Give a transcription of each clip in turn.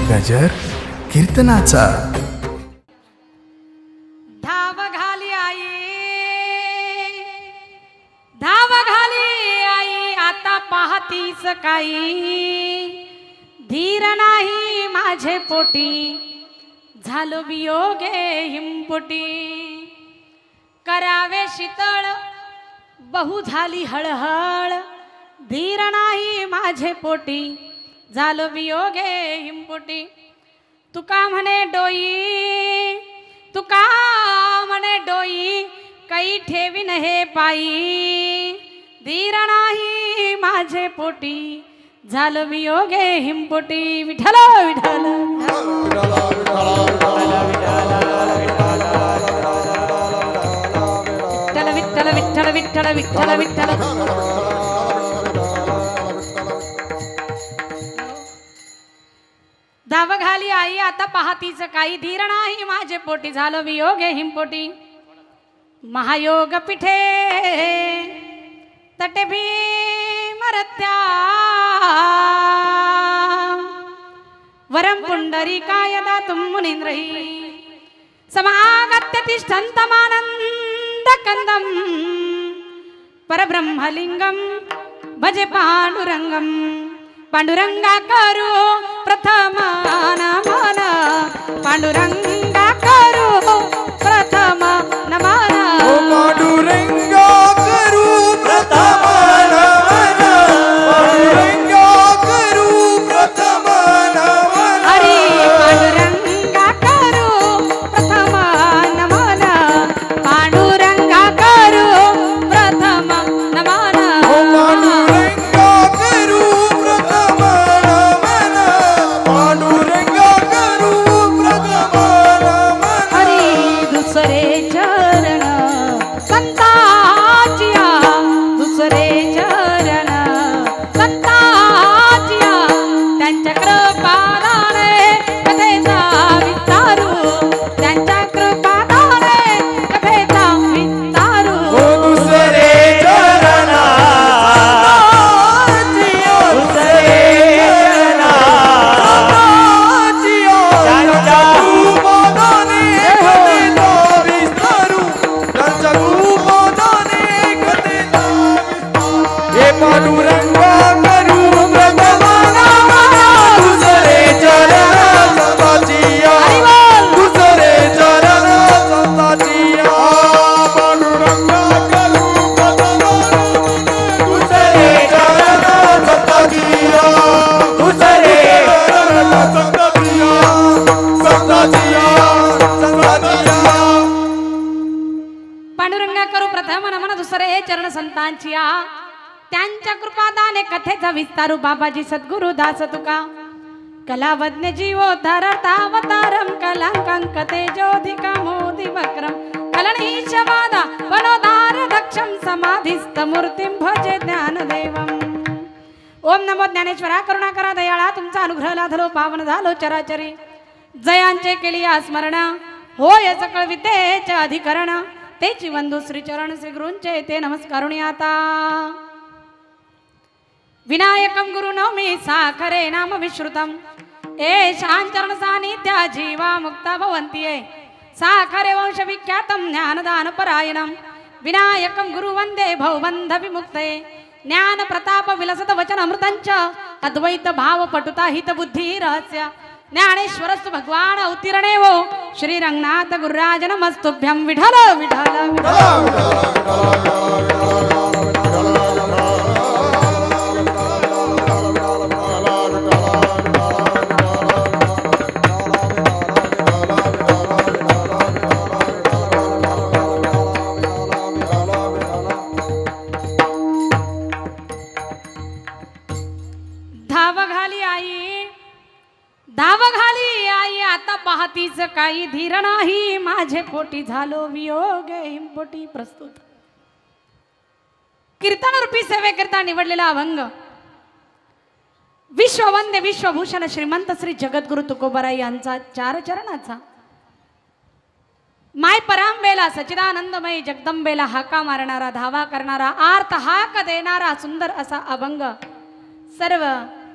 गजर कीर्तनाचा। धाव घाली आई, धाव घाली आई, आता पाहतीस काही धीर नाही माझे पोटी, झालो वियोगे हिमपोटी। करावे शीतळ बहु झाली हळहळ, धीर नाही माझे पोटी, झालो वियोगे हिमपोटी। तुका म्हणे डोई, तुका म्हणे डोई, काही ठेवीन हे पायी, धीर नाही माझे पोटी, झालो वियोगे हिमपोटी। विठ्ठल विठ्ठल विठ्ठल विठ्ठल विठ्ठल विठ्ठल विठ्ठल। धाव घाली आई, आता पाहतीच काही धीर नाही माझे पोटी, झालो वियोगे हिमपोटी। महायोग पिठे तटे भीमरत्या, वरम पुंडरीकाय दातुं मुनीन्द्रैः, समागत्य तिष्ठन्तमानन्द कंदं, परब्रह्मलिंगं भजे पांडुरंगं। पांडुरंगा करू प्रथम नमन, पांडुरंगा करू प्रथम नमन, पांडुरंगा करू प्रथम नमन, पांडुरंगा करू प्रथम नमन। हरी पांडुरंगा करू प्रथम नमन, पांडुरंगा करू प्रथम नमन, पांडुरंगा करू प्रथम नमन, पांडुरंगा करू प्रथम नमन। हरी दुसरे चरण संताचिया, दुसरे चरण संताचिया, त्यांच्या कृपादाने कथेचा विस्तारू, त्यांच्या कृपादाने कथेचा विस्तारू। दुसरे चरण दुसरे चरण कृपादाने कथेचा विस्तारू, त्यांच्या कृपादाने कथेचा विस्तारू। हे पांडुरंगा करू प्रथम नमन, दुसरे चरण संताचिया, दुसरे चरण संताचिया। पांडुरंगा करू प्रथम नमन, दुसरे चरण संताचिया, दुसरे चरण संताचिया, संताचिया, संताचिया। पांडुरंगा करू प्रथम नमन, दुसरे चरण संतांचिया, त्यांच्या कृपादाने कथेचा विस्तारू। बाबाजी सद्गुरु दास तुका, कलावज्ञ जीवोद्धारतावतारम, कलांकांक तेजोधिका मोदी वक्रम, कलनीशवादा वनोदार दक्षम, समाधिस्थ मूर्तिं भजे ज्ञानदेवम। ओम नमो ज्ञानेश्वरा, करुणाकरा दयाळा, तुमचा अनुग्रह लाधलो पावन झालो चराचरी, जयांचे केली स्मरण, होय सकळ विद्येचे अधिकरण, तेची वंदू श्री चरण श्री गुरूंचे ते नमस्कारुणी आता। विनायकं गुरुनौमि साखरे नाम विश्रुतम, येषां चरण सान्निध्या जीवा मुक्ता भवन्ति ये, साखरे वंश विख्यातं ज्ञानदान परायणं, विनायकं गुरु वंदे भवबंध विमुक्ते, ज्ञान प्रताप विलसत वचन अमृतंच, अद्वैत भाव पटुता हित बुद्धी रहस्य, ज्ञानेश्वरस्तु भगवान उत्तीर्णे वो, श्री रंगनाथ गुरुराज नमस्तुभ्यं। विठ्ठल विठ्ठल धाव घाली आई, धाव घाली आई, आता पाहतीच काही धीर नाही माझे पोटी, झालो वियोगे हिमपोटी। प्रस्तुत कीर्तन रूपी सेवेकरता निवडलेला अभंग, विश्ववंद्य विश्वभूषण श्रीमंत श्री जगद्गुरु तुकोबाराय यांचा चार चरणाचा, माय परांबेला सचिदानंदमय जगदंबेला हाका मारणारा, धावा करणारा, आर्त हाक देणारा सुंदर असा अभंग सर्व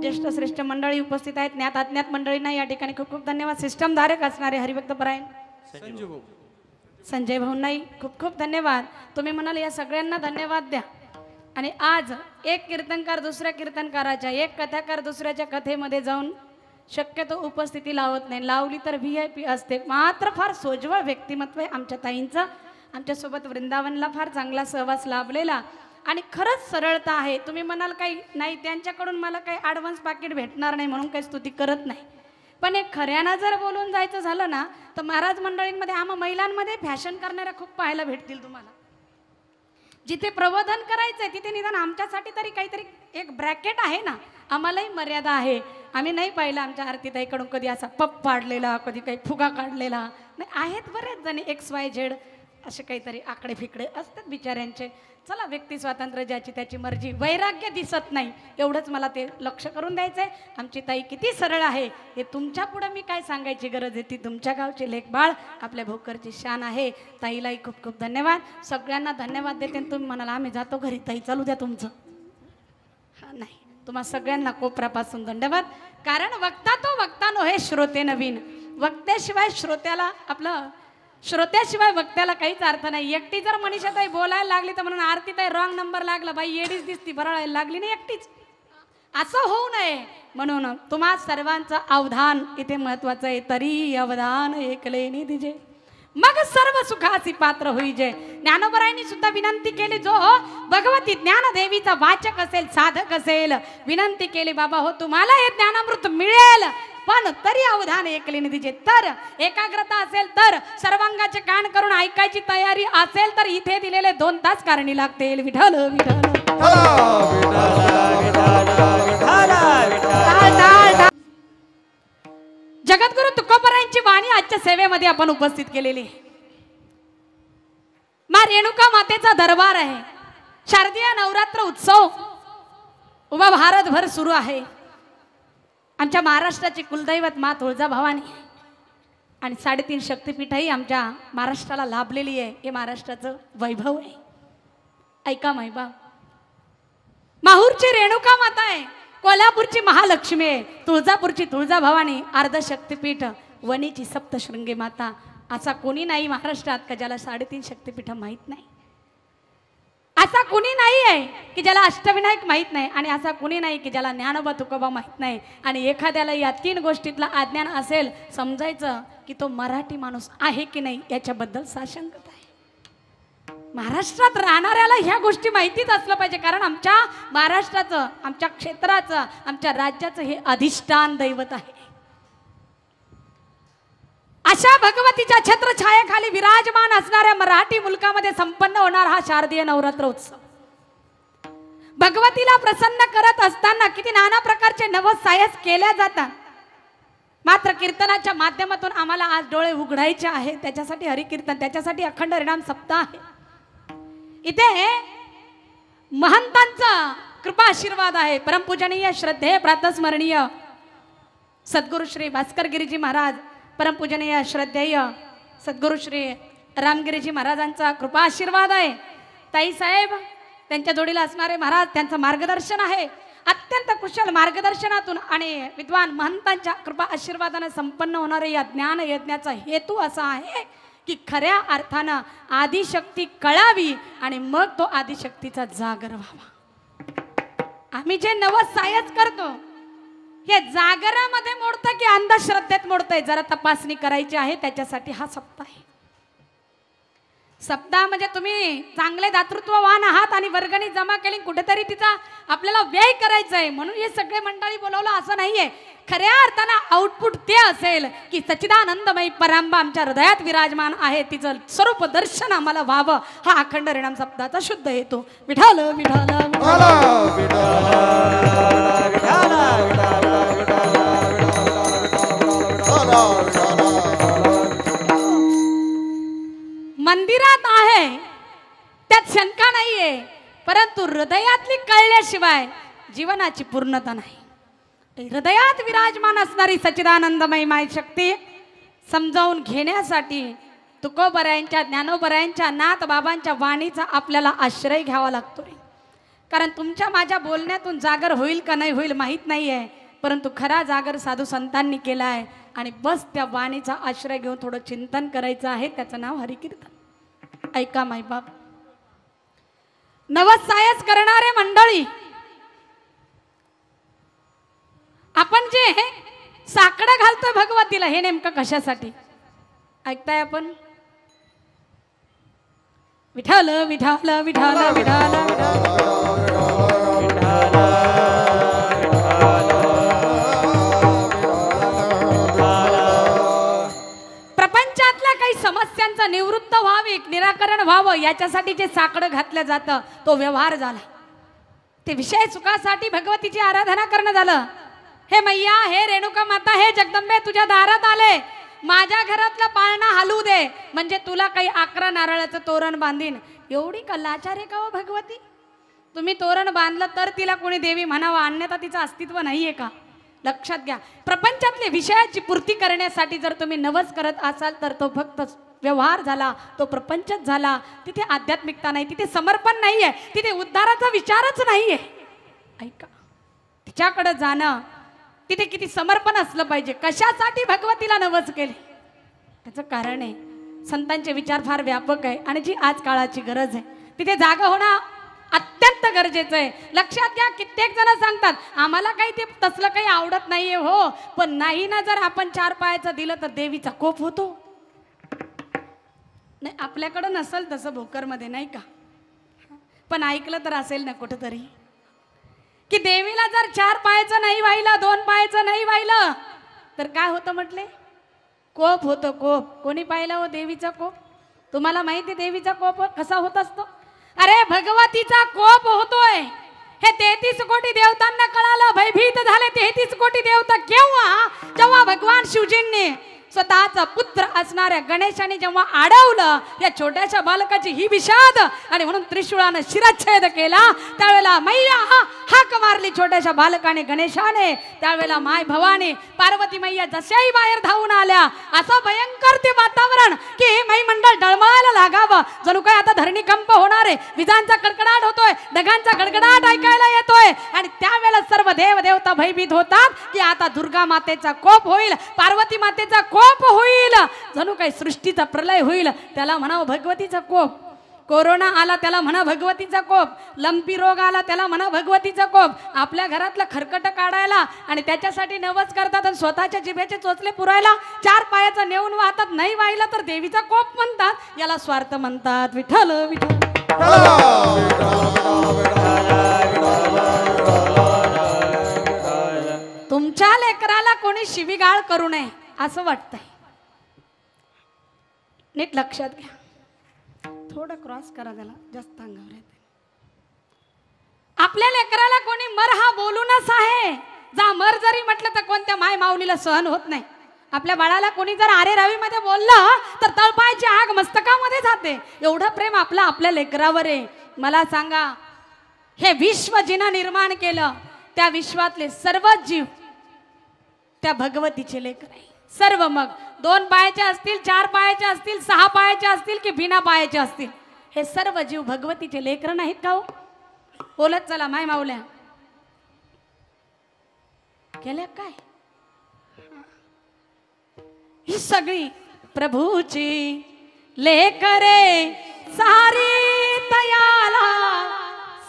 ज्येष्ठ श्रेष्ठ मंडळी उपस्थित आहेत, ज्ञात अज्ञात मंडळींना या ठिकाणी खूप खूप धन्यवाद. सिस्टम धारक असणारे हरिभक्त परायण संजय भाऊंनाही खूप खूप धन्यवाद. तुम्ही म्हणाल या सगळ्यांना धन्यवाद द्या. आणि आज एक कीर्तनकार दुसऱ्या कीर्तनकाराच्या, एक कथाकार दुसऱ्याच्या कथेमध्ये जाऊन शक्यतो उपस्थिती लावत नाही. लावली तर VIP असते. मात्र फार सोज्वळ व्यक्तिमत्व आहे आमच्या ताईंचं. आमच्यासोबत वृंदावनला फार चांगला सहवास लाभलेला आणि खरंच सरळता आहे. तुम्ही म्हणाल काही नाही, त्यांच्याकडून मला काही ॲडव्हान्स पाकिट भेटणार नाही म्हणून काही स्तुती करत नाही. पण एक खऱ्यानं जर बोलून जायचं झालं ना तर महाराज मंडळींमध्ये आम्हा महिलांमध्ये फॅशन करणाऱ्या खूप पाहायला भेटतील तुम्हाला. जिथे प्रबोधन करायचंय तिथे निदान आमच्यासाठी तरी काहीतरी एक ब्रॅकेट आहे ना. आम्हालाही मर्यादा आहे. आम्ही नाही पाहिलं आमच्या आरतीताईकडून कधी असा पप पाडलेला, कधी काही फुगा काढलेला नाही. आहेत बरेच जणी XYZ असे काहीतरी आकडे फिकडे असतात बिचाऱ्यांचे. चला, व्यक्ती स्वातंत्र्य ज्याची त्याची मर्जी. वैराग्य दिसत नाही एवढंच मला ते लक्ष करून द्यायचंय. आमची ताई किती सरळ आहे हे तुमच्या पुढे मी काय सांगायची गरज आहे. ती तुमच्या गावची लेकबाळ आपल्या भोकरची शान आहे. ताईलाही खूप खूप धन्यवाद. सगळ्यांना धन्यवाद देते. तुम्ही म्हणाला आम्ही जातो घरी, ताई चालू द्या तुमचं. हा नाही, तुम्हा सगळ्यांना कोपरापासून धन्यवाद. कारण वक्ता तो वक्ता नो हे श्रोते नवीन. वक्त्याशिवाय श्रोत्याला आपलं श्रोत्याशिवाय वक्त्याला काहीच अर्थ नाही. एकटी जर मनीषाताई बोलायला लागली तर म्हणून आरतीताई रॉंग नंबर लागला, बाई येडीच दिसती, भराळायला लागली नाही एकटीच. असं होऊ नये म्हणून तुम्हा सर्वांचं अवधान इथे महत्वाचं आहे. तरी अवधान ऐकले दिजे मग सर्व सुखाची पात्र होईजे. ज्ञानोबरायांनी सुद्धा विनंती केली, जो भगवती ज्ञानदेवीचा वाचक असेल, साधक असेल, विनंती केली बाबा हो तुम्हाला हे ज्ञानामृत मिळेल पण तरी अवधान ऐकले दिजे. तर एकाग्रता असेल तर सर्वांगाचे कान करून ऐकायची तयारी असेल तर इथे दिलेले 2 तास कारणी लागतील. विठ्ठल विठ्ठल जगद्गुरु तुकोबरायांची वाणी आजच्या सेवेमध्ये आपण उपस्थित केलेली. मा रेणुका मातेचा दरबार आहे. शारदीय नवरात्र उत्सव उभा भारतभर सुरू आहे. आमच्या महाराष्ट्राची कुलदैवत मा तुळजाभवानी आणि 3.5 शक्तिपीठही आमच्या महाराष्ट्राला लाभलेली आहे. हे महाराष्ट्राचं वैभव आहे. ऐका महिबा, माहूरची रेणुका माता आहे, कोल्हापूरची महालक्ष्मी आहे, तुळजापूरची तुळजाभवानी, अर्धशक्तिपीठ, वणीची सप्तशृंगी माता. असा कोणी नाही महाराष्ट्रात का ज्याला 3.5 शक्तिपीठ माहीत नाही. असा कुणी नाही आहे की ज्याला अष्टविनायक माहीत नाही आणि असा कुणी नाही की ज्याला ज्ञानोबा तुकोबा माहीत नाही. आणि एखाद्याला या 3 गोष्टीतला अज्ञान असेल, समजायचं की तो मराठी माणूस आहे की नाही याच्याबद्दल साशंकता आहे. महाराष्ट्रात राहणाऱ्याला ह्या गोष्टी माहितीच असलं पाहिजे. कारण आमच्या महाराष्ट्राचं, आमच्या क्षेत्राचं, आमच्या राज्याचं हे अधिष्ठान दैवत आहे. अशा भगवतीच्या छत्रछायाखाली विराजमान असणाऱ्या मराठी मुलकामध्ये संपन्न होणार हा शारदीय नवरात्र उत्सव. भगवतीला प्रसन्न करत असताना किती नाना प्रकारचे नवसायस केल्या जातात. मात्र कीर्तनाच्या माध्यमातून आम्हाला आज डोळे उघडायचे आहे. त्याच्यासाठी हरिकीर्तन, त्याच्यासाठी अखंड हरिनाम सप्ताह आहे. इथे महंतांचा कृपा आशीर्वाद आहे. परमपूजनीय श्रद्धेय प्रातस्मरणीय सद्गुरु श्री भास्कर गिरीजी महाराज, परमपूजनीय श्रद्धेय सद्गुरु श्री रामगिरीजी महाराजांचा कृपा आशीर्वाद आहे. ताई साहेब त्यांच्या जोडीला असणारे महाराज, त्यांचं मार्गदर्शन आहे. अत्यंत कुशल मार्गदर्शनातून आणि विद्वान महंतांच्या कृपा आशीर्वादाने संपन्न होणारे या ज्ञान यज्ञाचा हेतू असा आहे की खऱ्या अर्थानं आदिशक्ती कळावी आणि मग तो आदिशक्तीचा जागर व्हावा. आम्ही जे नवसायच करतो हे जागरामध्ये मोडतं की अंधश्रद्धेत मोडतंय, जरा तपासणी करायची आहे. त्याच्यासाठी हा सप्ताह आहे. सप्ताह म्हणजे तुम्ही चांगले दातृत्ववान आहात आणि वर्गणी जमा केली, कुठेतरी तिचा आपल्याला व्यय करायचा आहे म्हणून हे सगळे मंडळी बोलवलं असं नाहीये. खऱ्या अर्थानं आउटपुट ते असेल की सच्चिदानंदमयी परांबा आमच्या हृदयात विराजमान आहे, तिचं स्वरूप दर्शन आम्हाला व्हावं. हा अखंड हरिनाम सप्ताहाचा शुद्ध हेतू. विठाल विठाल मंदिरात आहे त्यात शंका नाहीये, परंतु हृदयातली कळल्याशिवाय जीवनाची पूर्णता नाही. हृदयात विराजमान असणारी सच्चिदानंदमयी माय शक्ती समजावून घेण्यासाठी तुकोबरायांच्या, ज्ञानोबरायांच्या, नाथ बाबांच्या वाणीचा आपल्याला आश्रय घ्यावा लागतोय. कारण तुमच्या माझ्या बोलण्यातून जागर होईल का नाही होईल माहीत नाही आहे, परंतु खरा जागर साधू संतांनी केला आहे. आणि बस त्या वाणीचा आश्रय घेऊन थोडं चिंतन करायचं आहे. त्याचं नाव हरिकीर्तन. ऐका मायबाप, नवस सायस करणारे मंडळी, आपण जे साकडं घालतोय भगवतीला हे नेमकं कशासाठी ऐकताय आपण? विठाल विठाल विठाल विठाल प्रपंचातल्या काही समस्यांचं निवृत्त व्हावी, निराकरण व्हावं याच्यासाठी जे साकडं घातलं जातं तो व्यवहार झाला. ते विषय सुखासाठी भगवतीची आराधना करणं झालं. हे मैया, हे रेणुका माता, हे जगदंबे, तुझ्या दारात आले, माझ्या घरातला पाळणा हलवू दे म्हणजे तुला काही 11 नारळाचं तोरण बांधीन. एवढी कलाचार आहे का हो भगवती? तुम्ही तोरण बांधलं तर तिला कोणी देवी म्हणावं, अन्यथा तिचं अस्तित्व नाहीये का? लक्षात घ्या, प्रपंचातले विषयाची पूर्ती करण्यासाठी जर तुम्ही नवस करत असाल तर तो फक्त व्यवहार झाला, तो प्रपंचच झाला. तिथे आध्यात्मिकता नाही, तिथे समर्पण नाहीये, तिथे उद्धाराचा विचारच नाहीये. ऐका, तिच्याकडे जाणं, तिथे किती समर्पण असलं पाहिजे. कशासाठी भगवतीला नवस केले त्याचं कारण आहे. संतांचे विचार फार व्यापक आहे आणि जी आज काळाची गरज आहे तिथे जागा होणं अत्यंत गरजेचं आहे. लक्षात घ्या, कित्येक जण सांगतात आम्हाला काही ते तसलं काही आवडत नाहीये. हो, पण नाही ना, जर आपण 4 पायाचं दिलं तर देवीचा कोप होतो. नाही, आपल्याकडं नसेल तसं भोकरमध्ये, नाही का? पण ऐकलं तर असेल ना कुठंतरी की देवीला जर 4 पायाचं नाही वाहिलं, 2 पायाचं नाही वाहिलं तर काय होतं म्हटले? कोप होतो, कोप. कोणी पाहिलं हो देवीचा कोप? तुम्हाला माहिती देवीचा कोप कसा होत असतो? अरे भगवतीचा कोप होतोय हे 33 कोटी देवतांना कळालं, भयभीत झाले 33 कोटी देवता. केव्हा? जेव्हा भगवान शिवजींनी स्वतःचा पुत्र असणाऱ्या गणेशाने जेव्हा अडवलं या छोट्याशा बालकाची ही विषाद आणि म्हणून त्रिशूळानं शिरच्छेद केला, त्यावेळेला मैया हाक मारली छोट्याशा बालकाने, गणेशाने. त्यावेळेला माय भवानी पार्वती मैया जशाही बाहेर धावून आल्या, असं भयंकर ते वातावरण की हे मै मंडळ डळमळायला लागावं, जणू काय आता धरणी कंप होणार आहे. विजांचा कडकडाट होतोय, ढगांचा गडगडाट ऐकायला येतोय आणि त्यावेळेला सर्व देव देवता भयभीत होतात की आता दुर्गा मातेचा कोप होईल, पार्वती मातेचा कोप होईल, जणू काही सृष्टीचा प्रलय होईल. त्याला म्हणावं भगवतीचा कोप. कोरोना आला त्याला म्हणा भगवतीचा कोप, लंपी रोग आला त्याला म्हणा भगवतीचा कोप. आपल्या घरातलं खरकट काढायला आणि त्याच्यासाठी नवस करतात आणि स्वतःच्या जिभेचे चोचले पुरायला 4 पायाचं नेऊन वाहतात. नाही वाहिलं तर देवीचा कोप म्हणतात. याला स्वार्थ म्हणतात. विठ्ठल विठ्ठल. तुमच्या लेकराला कोणी शिवीगाळ करू नये असं वाटतंय. नीट लक्षात घ्या. थोडं क्रॉस करा, त्याला जास्त अंगावर येते. आपल्या लेकराला कोणी मर हा बोलूनच आहे. जा मर जरी म्हटलं तर कोणत्या माय माऊलीला सहन होत नाही. आपल्या बाळाला कोणी जर आरे रवी मध्ये बोललं तर तळपायची आग मस्तकामध्ये जाते. एवढं प्रेम आपलं आपल्या लेकरावर आहे. मला सांगा, हे विश्व जिनं निर्माण केलं त्या विश्वातले सर्व जीव त्या भगवतीचे लेकर आहे. सर्व, मग 2 पायाचे असतील, 4 पायाचे असतील, 6 पायाचे असतील की बिना पायाचे असतील, हे सर्व जीव भगवतीचे लेकर नाहीत का हो? बोलत चला माय माऊल्या केल्या काय? ही सगळी प्रभूची लेकरे सारी तयाला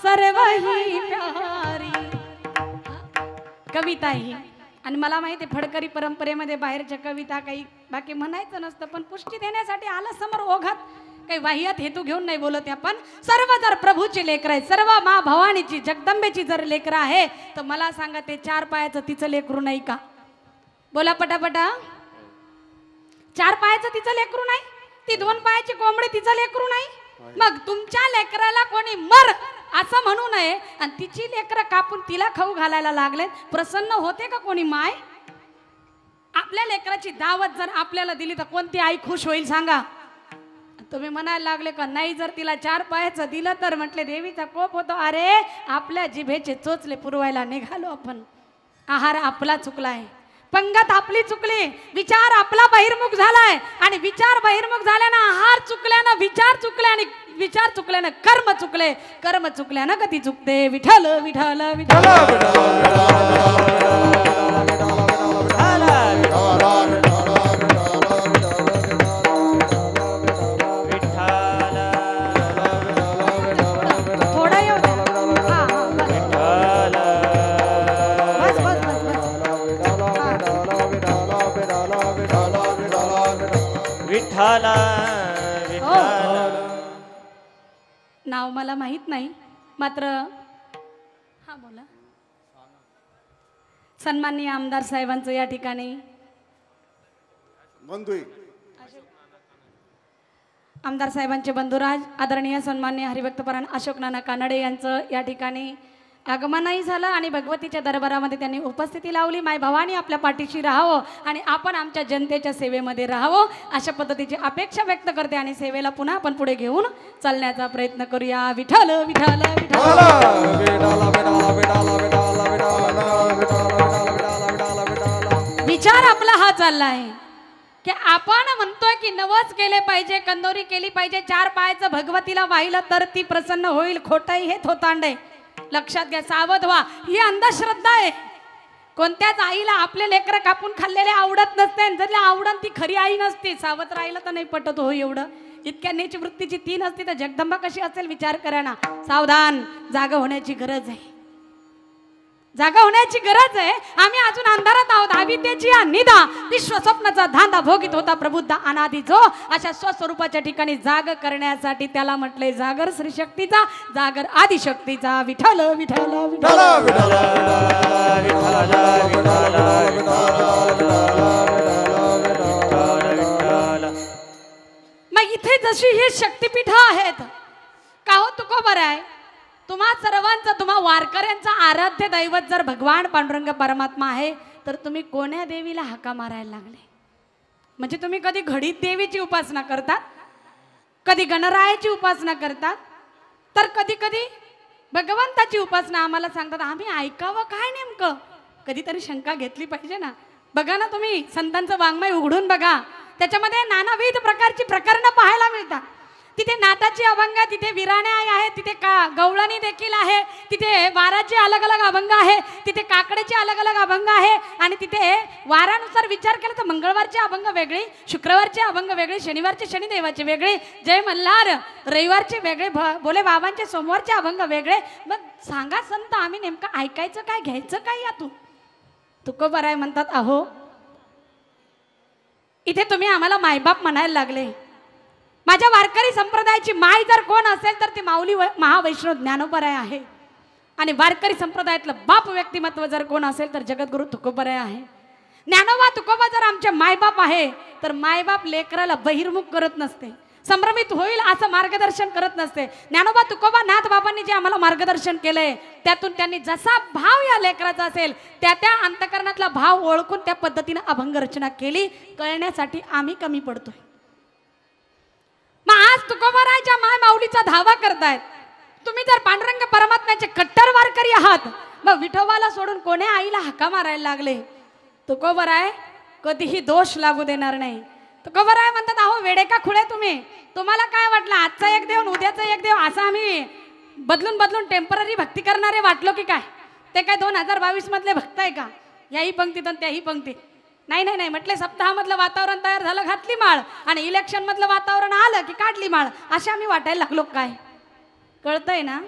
सर्व ही प्यारी. कविता ही. आणि मला माहिती आहे फडकरी परंपरेमध्ये बाहेरच्या कविता काही बाकी म्हणायचं नसतं, पण पुष्टी देण्यासाठी आला समोर ओघात. काही वाह्यात हेतू घेऊन नाही बोलत आपण. सर्व जर प्रभूची लेकर आहे, सर्व मा भवानीची जगदंबेची जर लेकर आहे, तर मला सांगा ते 4 पायाचं तिचं लेकरू नाही का? बोला पटापटा. 4 पायाचं तिचं लेकरू नाही? ती 2 पायाची कोंबडी तिचं लेकरू नाही? मग तुमच्या लेकराला कोणी मर असं म्हणू नये आणि तिची लेकरं कापून तिला खाऊ घालायला लागले, प्रसन्न होते का कोणी माय? आपल्या लेकराची दावत जर आपल्याला दिली तर कोणती आई खुश होईल सांगा? तुम्ही म्हणायला लागले का नाही जर तिला 4 पायाचं दिलं तर म्हटले देवीचा कोप होतो. अरे आपल्या जिभेचे चोचले पुरवायला निघालो आपण. आहार आपला चुकलाय, पंगत आपली चुकली, विचार आपला बहिर्मुख झालाय आणि विचार बहिर्मुख झाल्यानं आहार चुकल्यानं विचार चुकले आणि विचार चुकल्यानं कर्म चुकले, कर्म चुकल्यानं गती चुकते. विठ्ठल विठ्ठल विठ्ठल थोडा येऊ द्या. हा, हा, बस. बस, बस, बस, बस. विठ्ठला नाव मला माहित नाही, मात्र हा बोला. सन्माननीय आमदार साहेबांचं या ठिकाणी आमदार साहेबांचे बंधुराज आदरणीय सन्माननीय हरिभक्तपरायण अशोक नाना कानडे यांचं या ठिकाणी आगमनही झालं आणि भगवतीच्या दरबारामध्ये त्यांनी उपस्थिती लावली. माय भवानी आपल्या पाठीशी राहावं आणि आपण आमच्या जनतेच्या सेवेमध्ये राहावं अशा पद्धतीची अपेक्षा व्यक्त करते आणि सेवेला पुन्हा आपण पुढे घेऊन चालण्याचा प्रयत्न करूया. विठ्ठल विठ्ठल विचार आपला हा चालला आहे की आपण म्हणतोय की नवस केले पाहिजे, कंदोरी केली पाहिजे, 4 पायाचं भगवतीला वाहिलं तर ती प्रसन्न होईल. खोटंही हे थोतांड आहे. लक्षात घ्या, सावध व्हा. ही अंधश्रद्धा आहे. कोणत्याच आईला आपले लेकरं कापून खाल्लेले आवडत नसते. जर आवडन ती खरी आई नसते. सावध राहिलं तर नाही पटत हो एवढं. इतक्या नीच वृत्तीची 3 असती तर जगदंबा कशी असेल विचार करा ना. सावधान, जागा होण्याची गरज आहे. जागा होण्याची गरज आहे. आम्ही अजून अंधारात आहोत. अविद्येची निदा विश्व स्वप्नाचा धांदा भोगीत होता प्रबुद्ध अनादी जो. अशा स्वस्वरूपाच्या ठिकाणी जाग करण्यासाठी त्याला म्हटले जागर श्री शक्तीचा, जागर आदिशक्तीचा. विठ्ठल विठ्ठल विठ्ठल मग इथे जशी हे शक्तिपीठ आहेत का हो तुकोबर आहे. तुम्हा सर्वांचा, तुम्हा वारकऱ्यांचा आराध्य दैवत जर भगवान पांडुरंग परमात्मा आहे तर तुम्ही कोण्या देवीला हाका मारायला लागले? म्हणजे तुम्ही कधी घडीत देवीची उपासना करतात, कधी गणरायाची उपासना करतात, तर कधी कधी भगवंताची उपासना आम्हाला सांगतात. आम्ही ऐकावं काय नेमकं? कधीतरी शंका घेतली पाहिजे ना. बघा ना, तुम्ही संतांचं वाङ्मय उघडून बघा, त्याच्यामध्ये नानाविध प्रकारची प्रकरणं पाहायला मिळतात. तिथे नाथाची अभंग, तिथे विराण्या आहे, तिथे गवळणी देखील आहे, तिथे वाराचे अलग अलग अभंग आहे, तिथे काकड्याचे अलग अलग अभंग आहे आणि तिथे वारानुसार विचार केला तर मंगळवारचे अभंग वेगळे, शुक्रवारचे अभंग वेगळे, शनिवारचे शनिदेवाचे वेगळे, जय मल्हार रविवारचे वेगळे, बोले बाबांचे सोमवारचे अभंग वेगळे. मग सांगा संत, आम्ही नेमकं ऐकायचं काय, घ्यायचं काय यातून? तुकोबाराय म्हणतात, अहो इथे तुम्ही आम्हाला मायबाप म्हणायला लागले. माझ्या वारकरी संप्रदायाची माय जर कोण असेल तर ती माऊली महावैष्णव ज्ञानोबराय आहे. आणि वारकरी संप्रदायातलं बाप व्यक्तिमत्व जर कोण असेल तर जगद्गुरु तुकोबराय आहे. ज्ञानोबा तुकोबा जर आमचे मायबाप आहे तर मायबाप लेकराला बहिर्मुख करत नसते, संभ्रमित होईल असं मार्गदर्शन करत नसते. ज्ञानोबा तुकोबा नाथ बाबांनी जे आम्हाला मार्गदर्शन केलंय त्यातून त्यांनी जसा भाव या लेकराचा असेल त्या त्या अंतकरणातला भाव ओळखून त्या पद्धतीने अभंग रचना केली. कळण्यासाठी आम्ही कमी पडतोय. मग आज तुकोबारायच्या माय माऊलीचा धावा करतायत. तुम्ही जर पांडुरंग परमात्म्याचे कट्टर वारकरी आहात, मग विठोबाला सोडून कोण्या आईला हाका मारायला लागले? तुकोबाराय कधीही दोष लागू देणार नाही. तुकोबाराय म्हणतात, अहो वेडे का खुळे तुम्ही? तुम्हाला काय वाटलं आजचा एक देव उद्याचा एक देव असं आम्ही बदलून बदलून टेम्पररी भक्ती करणारे वाटलो की काय? ते काय 2022 मधले भक्त आहे का? याही पंक्तीत आणि त्याही पंक्तीत? नाही नाही नाही, म्हटले सप्ताहामधलं वातावरण तयार झालं घातली माळ आणि इलेक्शन मधलं वातावरण आलं की काढली माळ, असे आम्ही वाटायला लागलो काय? कळतंय ना?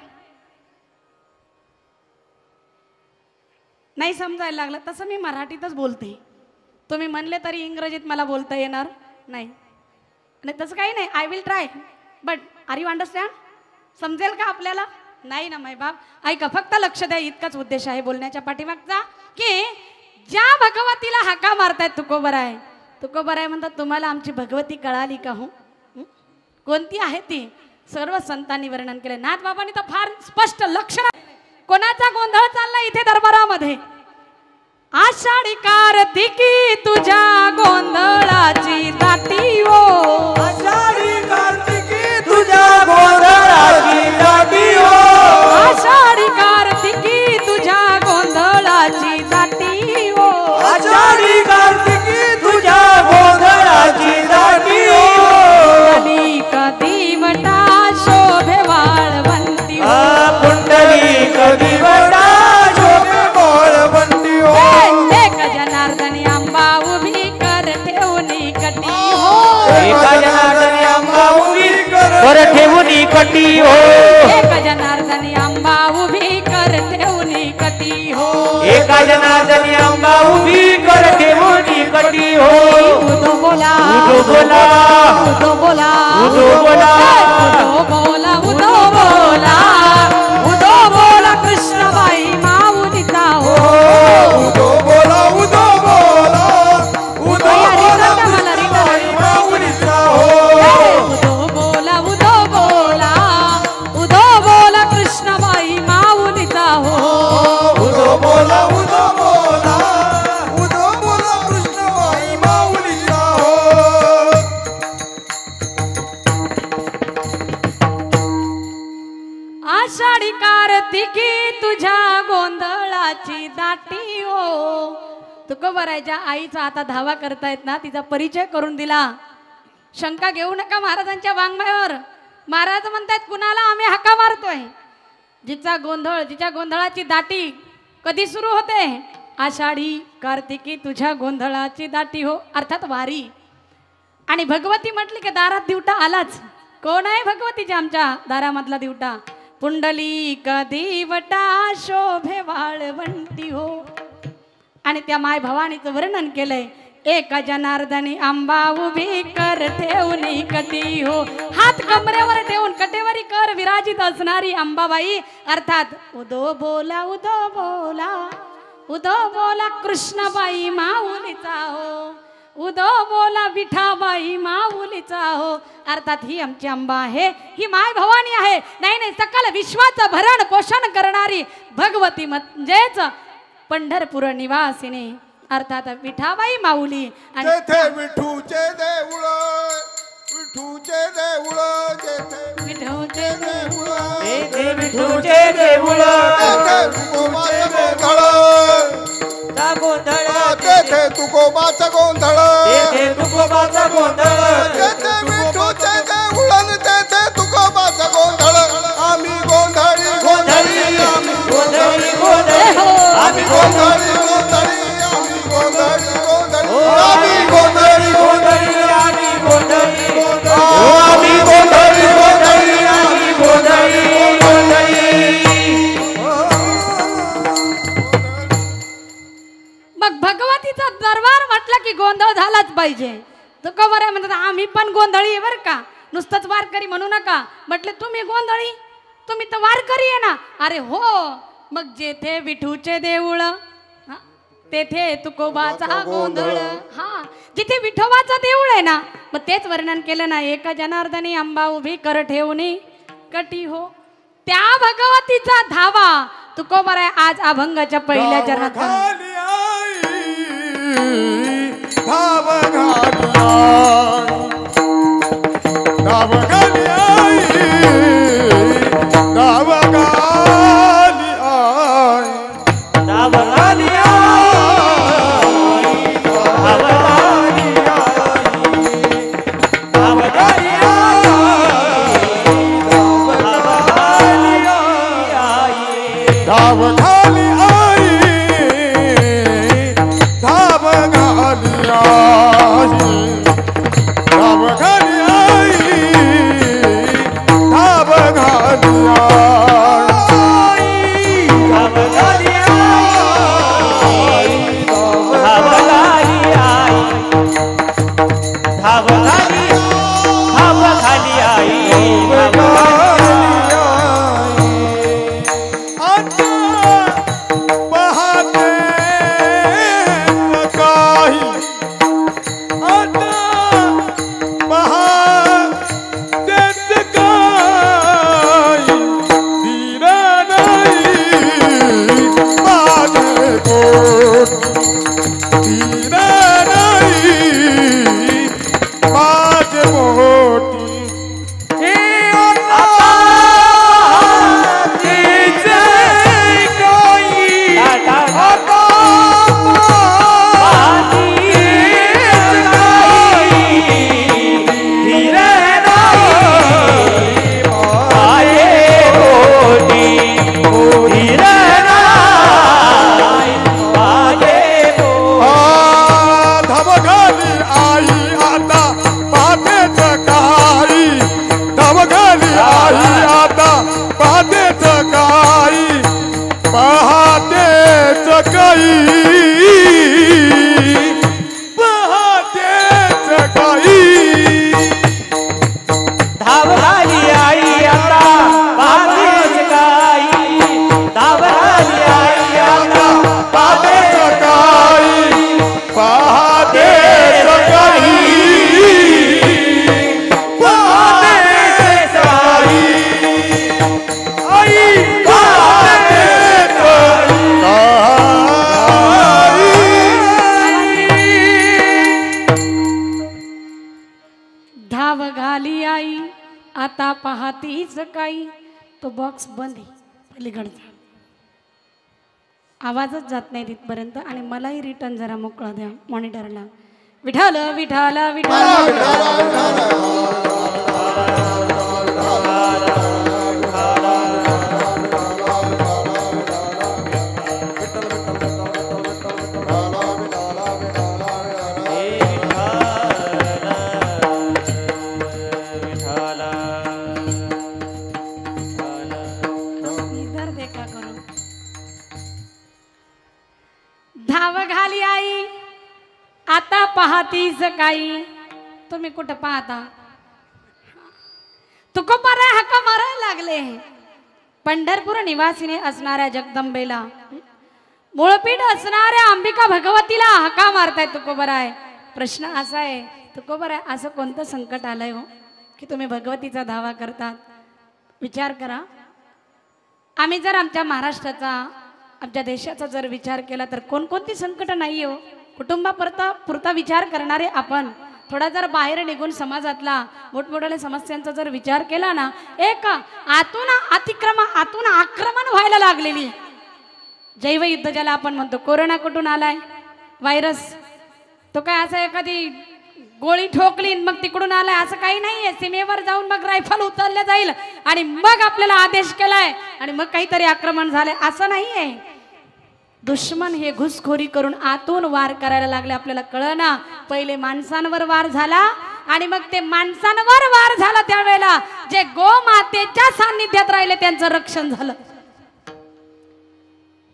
नाही समजायला लागलं तसं मी मराठीतच बोलते. तुम्ही म्हणले तरी इंग्रजीत मला बोलता येणार नाही. आणि तसं काही नाही, I will try, but are you understand? समजेल का आपल्याला? नाही ना माय बाप. ऐका, फक्त लक्ष द्या, इतकाच उद्देश आहे बोलण्याच्या पाठीमागचा की ज्या भगवतीला हाका मारतायत तुकोबाराय, तुकोबाराय म्हणतात तुम्हाला आमची भगवती कळाली का हो? कोणती आहे ती? सर्व संतांनी वर्णन केले. नाथ बाबांनी तर फार स्पष्ट लक्षण. कोणाचा गोंधळ चालला इथे दरबारामध्ये? आषाढी कार्तिकी तुझ्या गोंधळाची दाटी ओ, आषाढी कार्तिकी तुझ्या गोंधळाची दाटी ओ, आषाढी कार्तिकी तुझ्या गोंधळाची दाटी ओ, आषाढी कार्तिकी तुझ्या गोंधळाची दाटी ओ. कधी कधी वटा शो कटी हो एका जनार्दनी आंबा उभी कर ठेवून कटी हो एक जनार्दनी आंबा उभी कर ठेवून कटी हो एका जनार्दनी आंबा उभी कर ठेवून कटी हो उदो बोला उदो बोला उदो बोला उदो बोला उदो बोला उदो बोला उदो बोला कृष्णबाई माऊलीचा हो उदो बोला उदो बोला उदो बोला कृष्णबाई माऊलीचा हो उदो बोला उदो बोला उदो बोला कृष्णबाई माऊलीचा हो उदो बोला उदो बोला उदो बोला कृष्णबाई माऊलीचा हो आषाढी कार्तिकी तुझ्या गोंधळाची दाटी हो तुकोबरायच्या आईचा आता धावा करतायत ना तिचा परिचय करून दिला शंका घेऊ नका महाराजांच्या वाङ्मयावर महाराज म्हणतायत कुणाला आम्ही हाका मारतोय जिचा गोंधळ जिच्या गोंधळाची दाटी कधी सुरू होते आषाढी कार्तिकी तुझ्या गोंधळाची दाटी हो अर्थात वारी आणि भगवती म्हटली की दारात दिवटा आलाच कोण आहे भगवतीच्या आमच्या दारामधला दिवटा पुंडलिक दिवटा शोभे वाळवंटी हो आणि त्या माय भवानीचं वर्णन केलंय एका जनार्दनी आंबा उभी कर ठेवून कटी हो हात कमरेवर ठेवून कटेवरी कर विराजित असणारी अंबाबाई अर्थात उदो बोला उदो बोला उदो बोला कृष्णबाई माऊलीचा हो उदो बोला विठाबाई माऊलीचा हो अर्थात ही आमची अंबा आहे ही माय भवानी आहे नाही नाही सकल विश्वाचं भरण पोषण करणारी भगवती म्हणजेच पंढरपूर निवासिनी अर्थात विठाबाई माऊली आणि जेथे विठूचे देऊळ विठूचे देऊळ जेथे विठूचे देऊळ तेथे विठूचे देऊळ तेथे तुकोबाचा गोंधळ तेथे तुकोबाचा गोंधळ जेथे विठूचे देऊळ आणि तेथे तुकोबाचा गोंधळ आम्ही गोंधळी गोंधळी आम्ही गोंधळी गोंधळी आम्ही गोंधळी गोंधळी आम्ही गोंधळी गोंधळी आम्ही गोंधळी गोंधळी आम्ही गोंधळी आम्ही गोंधळी गोंधळी आम्ही गोंधळी मग भगवतीचा दरबार म्हटलं की गोंधळ झालाच पाहिजे तुकोबर आहे म्हणतात आम्ही पण गोंधळी आहे बरं का नुसतंच वारकरी म्हणू नका म्हटले तुम्ही गोंधळी तुम्ही तर वारकरी आहे ना अरे हो मग जेथे विठूचे देऊळ हा, तेथे तुकोबाचा गोंधळ हा जिथे विठोबाचं देऊळ आहे ना मग तेच वर्णन केलं ना एका जनार्दनी अंबा उभी कर ठेवणी कटी हो त्या भगवतीचा धावा तुकोबर आहे आज अभंगाच्या पहिल्या चरणात घाली धाव घालिया धाव घालिया धाव घालिया धाव घालिया धाव घालिया धाव घालिया धाव घाली आई धाव घाली आई धाव घाली आई धाव घाली आई धाव घालिया धाव घालिया धाव घाली धाव घालिया Bye. धाव घाली आई आता पाहतीच काही. तो बॉक्स बंद आहे पलीकडचा, आवाजच जात नाही तिथपर्यंत. आणि मलाही रिटर्न जरा मोकळा द्या मॉनिटरला. विठाल विठाल विठाल इधर देखा करो. धाव घाली आई आता पाहतीस काही. तुम्ही कुठं पाहता? तुकोबारा हाका मारायला लागले. पंढरपूर निवासीने असणाऱ्या जगदंबेला, मूळपीठ असणाऱ्या अंबिका भगवतीला हाका मारताय तुकोबाराय. प्रश्न असा आहे तुकोबाराय, असं कोणतं संकट आलंय हो की तुम्ही भगवतीचा धावा करतात? विचार करा. आम्ही जर आमच्या महाराष्ट्राचा, आमच्या देशाचा जर विचार केला तर कोणकोणती संकट नाही हो. कुटुंबापुरता विचार करणारे आपण थोडा जर बाहेर निघून समाजातला मोठमोठ्या समस्यांचा जर विचार केला ना, एक आतून आक्रमण व्हायला लागलेली जैवयुद्ध ज्याला आपण म्हणतो. कोरोना कुठून आलाय? व्हायरस. तो काय असं एखादी गोळी ठोकली मग तिकडून आलाय असं काही नाहीये. सीमेवर जाऊन मग रायफल उचलल्या जाईल आणि मग आपल्याला आदेश केलाय आणि मग काहीतरी आक्रमण झालंय असं नाहीये. दुश्मन हे घुसखोरी करून आतून वार करायला लागले. आपल्याला कळना. पहिले माणसांवर वार झाला आणि मग ते माणसांवर वार झाला त्यावेळेला जे गोमातेच्या सान्निध्यात राहिले त्यांचं रक्षण झालं.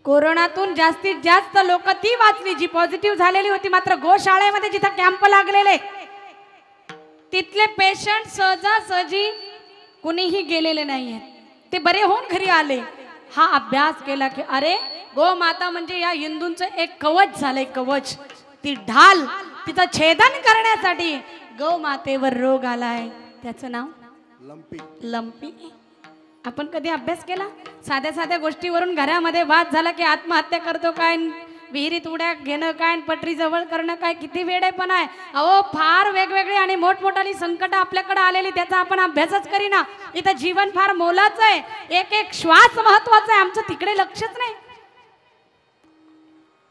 कोरोनातून जास्तीत जास्त लोक ती वाचली जी पॉझिटिव्ह झालेली होती. मात्र गोशाळेमध्ये जिथं कॅम्प लागलेले तिथले पेशंट सहजासहजी कुणीही गेलेले नाहीये. ते बरे होऊन घरी आले. हा अभ्यास केला की अरे गोमाता म्हणजे या हिंदूंचं एक कवच झालंय. कवच, ती ढाल, तिचं छेदन करण्यासाठी गौमातेवर रोग आलाय. त्याचं नाव लंपी. आपण कधी अभ्यास केला? साध्या साध्या गोष्टीवरून घरामध्ये वाद झाला की आत्महत्या करतो काय, विहिरीत उड्या घेणं काय, पटरी जवळ करणं काय, किती वेडेपणा आहे अहो. फार वेगवेगळी आणि मोठमोठाली संकट आपल्याकडे आलेली, त्याचा आपण अभ्यासच करीना. इथं जीवन फार मोलाचं आहे. एक एक श्वास महत्वाचा आहे. आमचं तिकडे लक्षच नाही.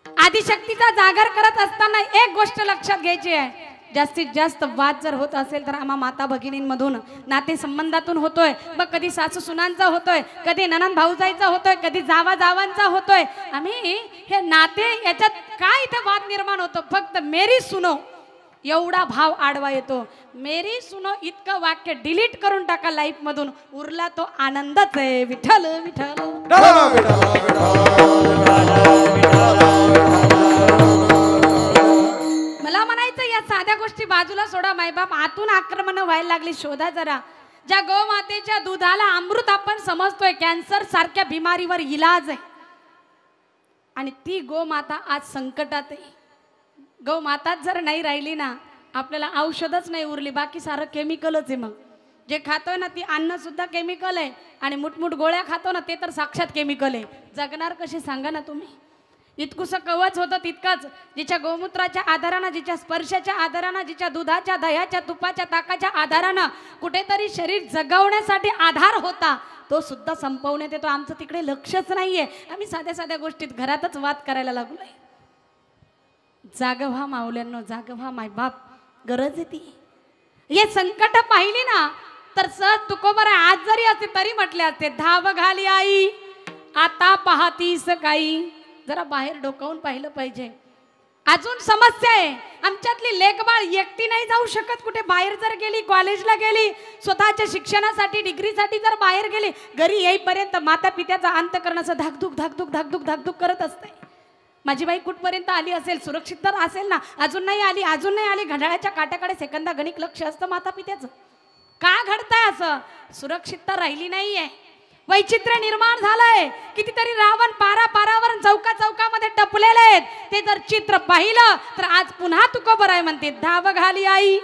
आदिशक्तीचा जागर करत असताना एक गोष्ट लक्षात घ्यायची आहे. जास्तीत जास्त वाद जर होत असेल तर आम्हा माता भगिनींमधून, नाते संबंधातून होतोय. मग कधी सासू सुनांचा होतोय, कधी ननंद भाऊजाईचा होतोय, कधी जावा जावांचा होतोय. आम्ही हे नाते याच्यात काय इथे वाद निर्माण होतो? फक्त मेरी सुनो एवढा भाव आडवा येतो. मेरी सुनो इतकं वाक्य डिलीट करून टाका लाईफ मधून, उरला तो आनंदच आहे. विठ्ठल विठ्ठल. मला म्हणायचं या साध्या गोष्टी बाजूला सोडा. मायबाप आतून आक्रमण व्हायला लागली. शोधा जरा. ज्या गोमातेच्या दुधाला अमृत आपण समजतोय, कॅन्सर सारख्या बिमारीवर इलाज आहे, आणि ती गोमाता आज संकटात आहे. गौमाताच जर नाही राहिली ना, आपल्याला औषधच नाही उरली, बाकी सारं केमिकलच आहे. मग जे खातोय ना ती अन्न सुद्धा केमिकल आहे, आणि मुठमुठ गोळ्या खातो ना ते तर साक्षात केमिकल आहे. जगणार कसे सांगा ना तुम्ही? इतकुसं कवच होतं तितकंच जिच्या गोमूत्राच्या आधारानं, जिच्या स्पर्शाच्या आधारानं, जिच्या दुधाच्या, दह्याच्या, तुपाच्या, ताकाच्या आधारानं कुठेतरी शरीर जगवण्यासाठी आधार होता, तो सुद्धा संपवण्यात येतो. आमचं तिकडे लक्षच नाहीये. आम्ही साध्या साध्या गोष्टीत घरातच वाद करायला लागलोय. जाग व्हा माऊल्यांनो, जाग व्हा मायबाप. गरज आहे ती. हे संकट पाहिली ना तर सहज तुकोबारा आज जरी असते तरी म्हटले असते, धाव घाली आई आता पाहतीस काही. जरा बाहेर डोकावून पाहिलं पाहिजे. अजून समस्या आहे. आमच्यातली लेकबाळ एकटी नाही जाऊ शकत कुठे. बाहेर जर गेली, कॉलेजला गेली, स्वतःच्या शिक्षणासाठी, डिग्रीसाठी जर बाहेर गेली, घरी येईपर्यंत माता पित्याचा अंतःकरणाचं धाकधूक धाकधूक धाकधूक धाकधूक करत असते. माझी बाई कुठपर्यंत आली असेल, सुरक्षित तर असेल ना? अजून नाही आली, अजून नाही आली. घड्याळाच्या काट्याकडे सेकंदा गणिक लक्ष असतं माता पित्याचं. का घडतंय असं? सुरक्षितता राहिली नाहीये. वैचित्र्य निर्माण झालंय. कितीतरी रावण पारावर चौका चौकामध्ये टपलेले आहेत. ते जर चित्र पाहिलं तर आज पुन्हा तुकोबाराय म्हणते, धाव घाली आई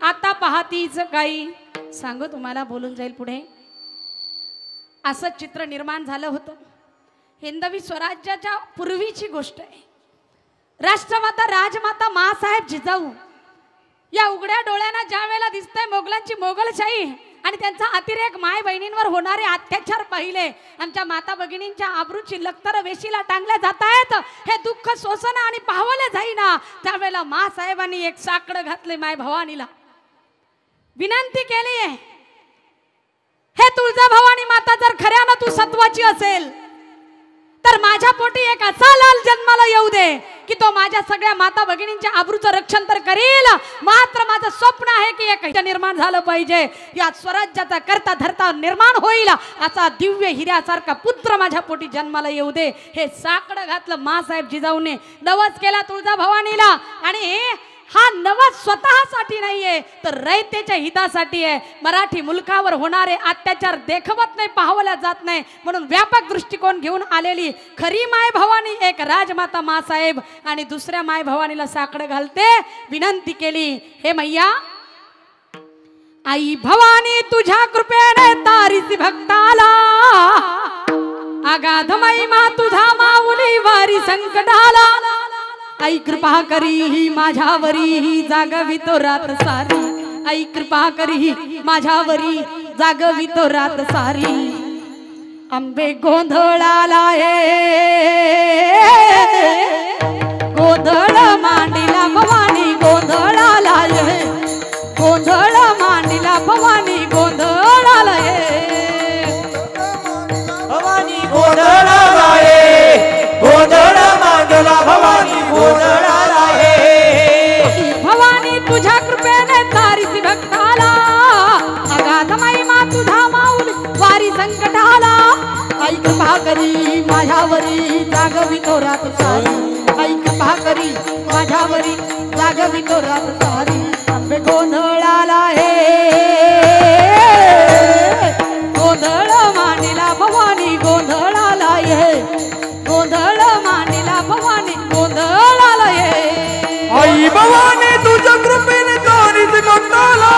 आता पाहतीच काही. सांगू तुम्हाला, बोलून जाईल पुढे. असं चित्र निर्माण झालं होतं. हिंदवी स्वराज्याच्या पूर्वीची गोष्ट आहे. राष्ट्रमाता राजमाता मासाहेब जिजाऊ या उघड्या डोळ्यांना ज्या वेळेला दिसतंय मोगलांची मोगलशाही आणि त्यांचा अतिरेक माय बहिणींवर होणारे अत्याचार पाहिले, आमच्या माता भगिनींच्या आबरूची लखतर वेशीला टांगल्या जात आहेत, हे दुःख सोसणं आणि पाहवले जाईना, त्यावेळेला मा साहेबांनी एक साकडं घातले माय भवानीला, विनंती केली आहे, हे तुळजाभवानी माता जर खऱ्यानं तू सत्वाची असेल तर माझ्या पोटी एक असा लाल जन्माला येऊ दे की तो माझ्या सगळ्या माता भगिनींच्या आबरूचं रक्षण तर करेल, मात्र माझं स्वप्न आहे की एक निर्माण झालं पाहिजे, या स्वराज्याचा करता धरता निर्माण होईल असा दिव्य हिऱ्यासारखा पुत्र माझ्या पोटी जन्माला येऊ दे. हे साकडं घातलं मासाहेब जिजाऊने, नवस केला तुळजाभवानीला, आणि हा नवस स्वतःसाठी नाहीये तर रयतेच्या हितासाठी आहे. मराठी मुलकावर होणारे अत्याचार देखवत नाही, पाहवल्या जात नाही, म्हणून व्यापक दृष्टिकोन घेऊन आलेली खरी माय भवानी एक राजमाता मासाहेब आणि दुसऱ्या माय भवानीला साकडं घालते, विनंती केली, हे मैया आई भवानी तुझ्या कृपेने तारीसी भक्ताला, अगाध महिमा तुझा माऊली वारी संकटाला, आई कृपा करी माझ्यावरी जागवितो रात सारी, आई कृपा करी माझ्यावरी जागवितो रात सारी, आंबे गोंधळाला गोंधळ मांडीला भवानी गोंधळाला गोंधळ मांडीला भवानी गोंधळाला भवानी गोंधळाला गोंधळ मांडला भवानी गोंधळाला भवानी तुझ्या कृपेने तारीसी भक्ताला, अगाध महिमा तुझा माऊली वारी संकटाला, आई कृपा करी माझ्यावरी जागवितो रात सारी, आई कृपा करी माझ्यावरी जागवितो रात सारी, आंबे गोंधळाला गोंधळ मांडीला भवानी गोंधळाला गोंधळ मांडीला भवानी गोंधळाला आई भवानी तुझ्या कृपेने तारीसी भक्ताला,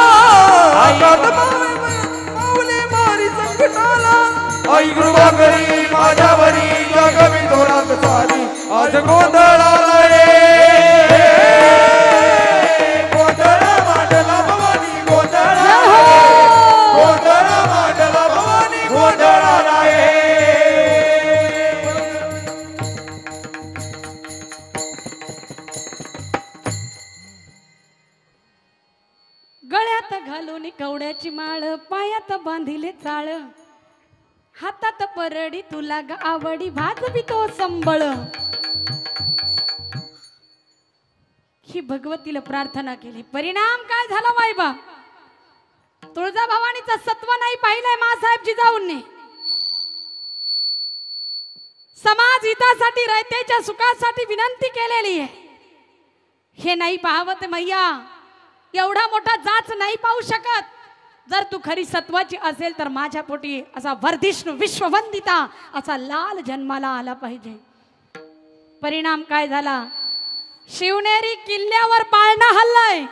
अगाध माऊली वारी संकटाला, आई कृपा करी माझ्यावरी जागवितो रात सारी, आज गोंधळाला गोंधळ मांडला भवानी गोंधळाला गोंधळ मांडला भवानी गोंधळाला गळ्यात घालून कवड्याची माळ, पायात बांधिले चाळ, हातात परडी तुला ग आवडी भाजवी तो संबळ, ही भगवतीला प्रार्थना केली. परिणाम काय झाला मायबा? तुळजाभवानीचं सत्व नाही पाहिलंय मासाहेब जिजाऊंनी, समाज हितासाठी रयतेच्या सुखासाठी विनंती केलेली आहे, हे नाही पाहावत मैया, एवढा मोठा जाच नाही पाहू शकत, जर तू खरी सत्वाची असेल तर माझ्या पोटी असा वर्धिष्णू विश्ववंदिता असा लाल जन्माला आला पाहिजे. परिणाम काय झाला? शिवनेरी किल्ल्यावर पाळणा हल्लाय,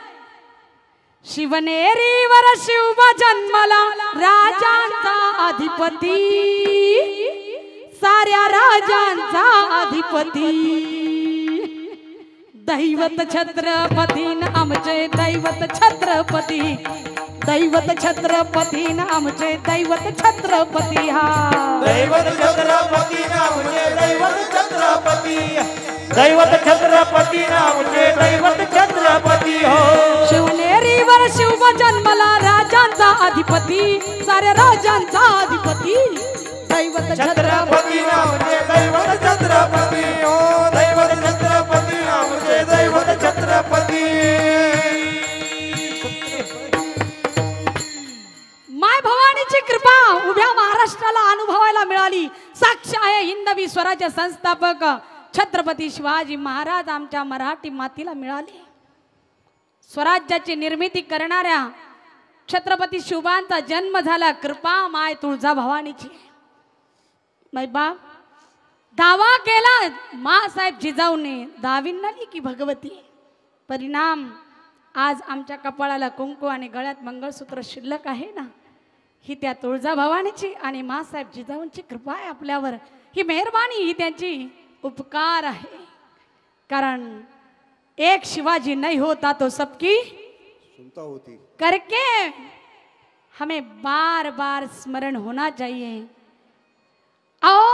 शिवनेरीवर शिवबा जन्मला राजांचा अधिपती, साऱ्या राजांचा अधिपती, दैवत छत्रपतीन आमचे दैवत छत्रपती, दैवत छत्रपतीन आमचे दैवत छत्रपती, हा दैवत छत्रपती नामचे दैवत छत्रपती, दैवत छत्रपती नामचे दैवत छत्रपती हो. शिवनेरीवर शिव जन्मला राजांचा अधिपती, साऱ्या राजांचा अधिपती, दैवत छत्रपती नामचे दैवत छत्रपती हो, दैवत छत्रपती नामचे दैवत छत्रपती. माय भवानीची कृपा उभ्या महाराष्ट्राला अनुभवायला मिळाली. साक्ष आहे हिंदवी स्वराज्य संस्थापक छत्रपती शिवाजी महाराज आमच्या मराठी मातीला मिळाले. स्वराज्याची निर्मिती करणाऱ्या छत्रपती शिवबांचा जन्म झाला कृपा माय तुळजाभवानीची. माय बाप दावा केला मासाहेब जिजाऊने, दाविन्नली की भगवती. परिणाम आज आमच्या कपाळाला कुंकू आणि गळ्यात मंगळसूत्र शिल्लक आहे ना, ही त्या तुळजाभवानीची आणि मासाहेब जिजाऊंची कृपा आहे आपल्यावर. ही मेहरबानी, ही त्यांची उपकार आहे. कारण एक शिवाजी नहीं होता तो सबकी सुनता होती करके हमें बार बार स्मरण होना चाहिए। आओ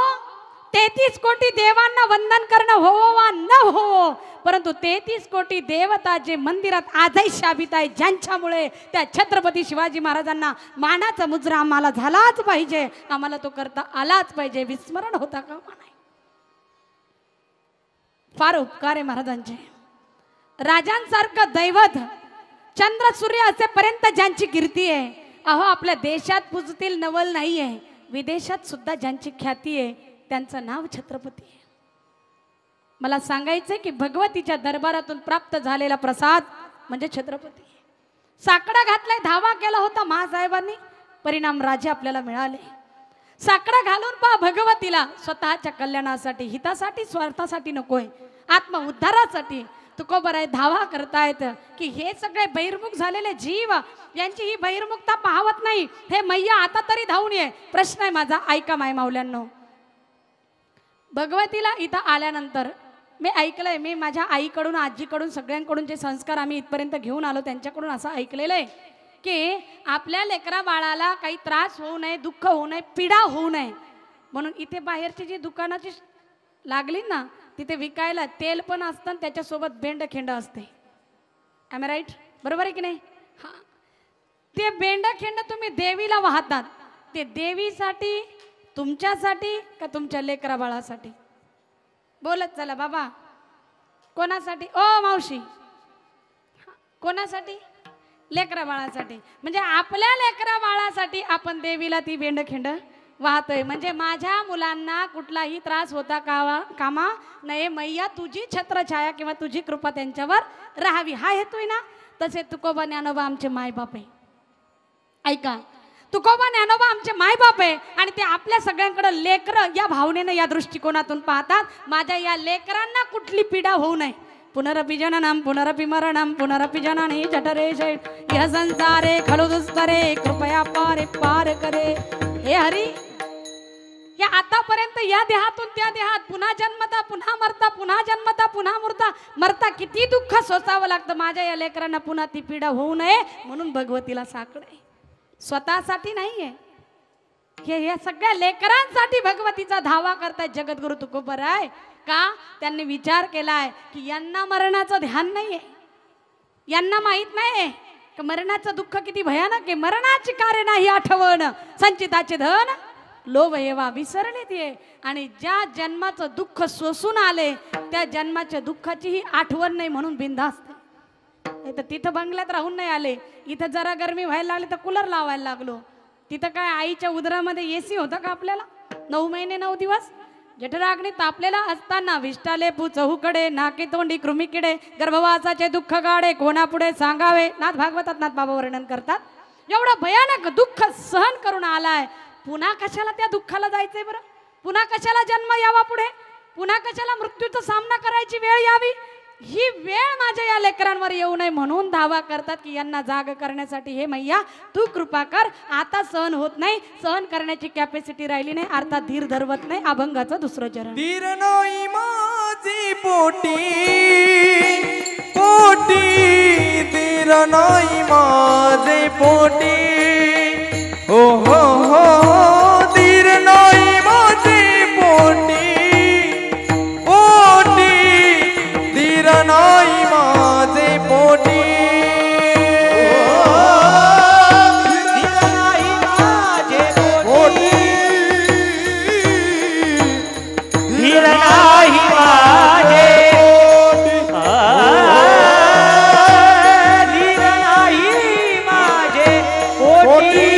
33 कोटी देवांना वंदन करणं हो वा न हो, परंतु 33 कोटी देवता जे मंदिरात आजही शाबित आहे, ज्यांच्यामुळे त्या छत्रपती शिवाजी महाराजांना मानाचा मुजरा आम्हाला झालाच पाहिजे, आम्हाला तो करता आलाच पाहिजे, विस्मरण होता का नाही। फार उपकार आहे महाराजांचे। राजांसारखं दैवत चंद्र सूर्य असेपर्यंत ज्यांची कीर्ती आहे, अहो आपल्या देशात पूजतील नवल नाही आहे, विदेशात सुद्धा ज्यांची ख्याती आहे त्यांचं नाव छत्रपती आहे। मला सांगायचंय की भगवतीच्या दरबारातून प्राप्त झालेला प्रसाद म्हणजे छत्रपती। साकडा घातलाय, धावा केला होता महासाहेबांनी, परिणाम राजे आपल्याला मिळाले। साकडा घालून पहा भगवतीला, स्वतःच्या कल्याणासाठी, हितासाठी, स्वार्थासाठी नकोय, आत्म उद्धारासाठी तुकोबर आहे धावा करतायत की हे सगळे बहिर्मुख झालेले जीव यांची ही बहिर्मुखता पाहवत नाही, हे मैया आता तरी धावून ये। प्रश्न आहे माझा, ऐका माय माऊल्यांनो, भगवतीला इथं आल्यानंतर मी ऐकलंय, मी माझ्या आईकडून आजीकडून सगळ्यांकडून जे संस्कार आम्ही इथपर्यंत घेऊन आलो त्यांच्याकडून असं ऐकलेलं आहे की आपल्या लेकरा बाळाला काही त्रास होऊ नये, दुःख होऊ नये, पीडा होऊ नये म्हणून इथे बाहेरची जी दुकानाची लागली ना तिथे विकायला तेल पण असतं आणि त्याच्यासोबत बेंडखेंड असते। Am I right? बरोबर आहे की नाही? हां, ते बेंडखेंड तुम्ही देवीला वाहतात, ते देवीसाठी, तुमच्यासाठी का तुमच्या लेकरा बाळासाठी? बोलत चला बाबा, कोणासाठी? ओ मावशी, कोणासाठी? लेकरा बाळासाठी। म्हणजे आपल्या लेकरा बाळासाठी आपण देवीला ती बेंडखेंड वाहतोय, म्हणजे माझ्या मुलांना कुठलाही त्रास होता कामा नये, मैया तुझी छत्रछाया किंवा तुझी कृपा त्यांच्यावर राहावी, हा हेतू आहे ना। तसे तुकोबा ज्ञानोबा आमचे मायबाप आहे, ऐका, तुकोबा ज्ञानोबा आमचे मायबाप आहे आणि ते आपल्या सगळ्यांकडे लेकरं या भावनेनं, या दृष्टिकोनातून पाहतात, माझ्या या लेकरांना कुठली पीडा होऊ नये। पुनरपि जननम पुनरपि मरणम पुनरपि जननी जठरे यह संसारे खलु दुस्तरे कृपया पारे पार करे। हे हरी, या आतापर्यंत या देहातून त्या देहात पुन्हा जन्मता, पुन्हा मरता, पुन्हा जन्मता, पुन्हा मरता किती दुःख सोसावं लागतं, माझ्या या लेकरांना पुन्हा ती पीडा होऊ नये म्हणून भगवतीला साकडे, स्वतःसाठी नाहीये, हे या सगळ्या लेकरांसाठी भगवतीचा धावा करतायत जगद्गुरु तुकोबराय। का? त्यांनी विचार केलाय की यांना मरणाचं ध्यान नाहीये, यांना माहित नाही की मरणाचं दुःख किती भयानक आहे, मरणाची कार्य नाही आठवण, संचिताचे धन लोभ येवा विसरण्यात ये, आणि ज्या जन्माचं दुःख सोसून आले त्या जन्माच्या दुःखाचीही आठवण नाही म्हणून बिनधास्त। तर तिथं बंगल्यात राहून नाही आले, इथं जरा गरमी व्हायला लागली तर कूलर लावायला लागलो, तिथं काय आईच्या उदरामध्ये एसी होता का आपल्याला? 9 महिने 9 दिवस जठराग्नी तापलेला असताना विष्टाले चहूकडे, नाकी तोंडी कृमिकिडे, गर्भवासाचे दुःख गाडे, कोणापुढे सांगावे, नाथ भागवतात नाथ बाबा वर्णन करतात, एवढं भयानक दुःख सहन करून आलाय, पुन्हा कशाला त्या दुःखाला जायचंय बरं? पुन्हा कशाला जन्म यावा पुढे? पुन्हा कशाला मृत्यूचा सामना करायची वेळ यावी? ही वेळ माझ्या या लेकरांवर येऊ नये म्हणून धावा करतात की यांना जाग करण्यासाठी हे मैया तू कृपा कर, आता सहन होत नाही, सहन करण्याची कॅपॅसिटी राहिली नाही, अर्थात धीर धरवत नाही। अभंगाचं दुसरं चरण। धीर नाही माझी पोटी पोटी, धीर नाही माझे पोटी, हो हो हो, धीर नाही माझे पोटी पोटी, धीर नाही माझे पोटी, धीर नाही माझे पोटी, धीर नाही माझे, धीर नाही माझे पोटी,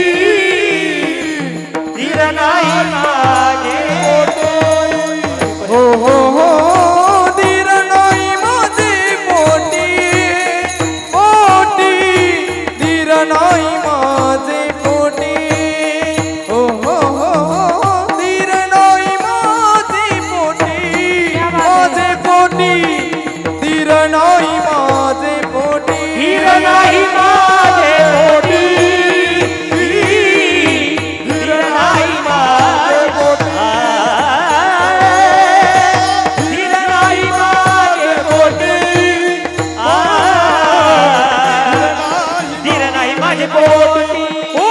माझे पोटी ओ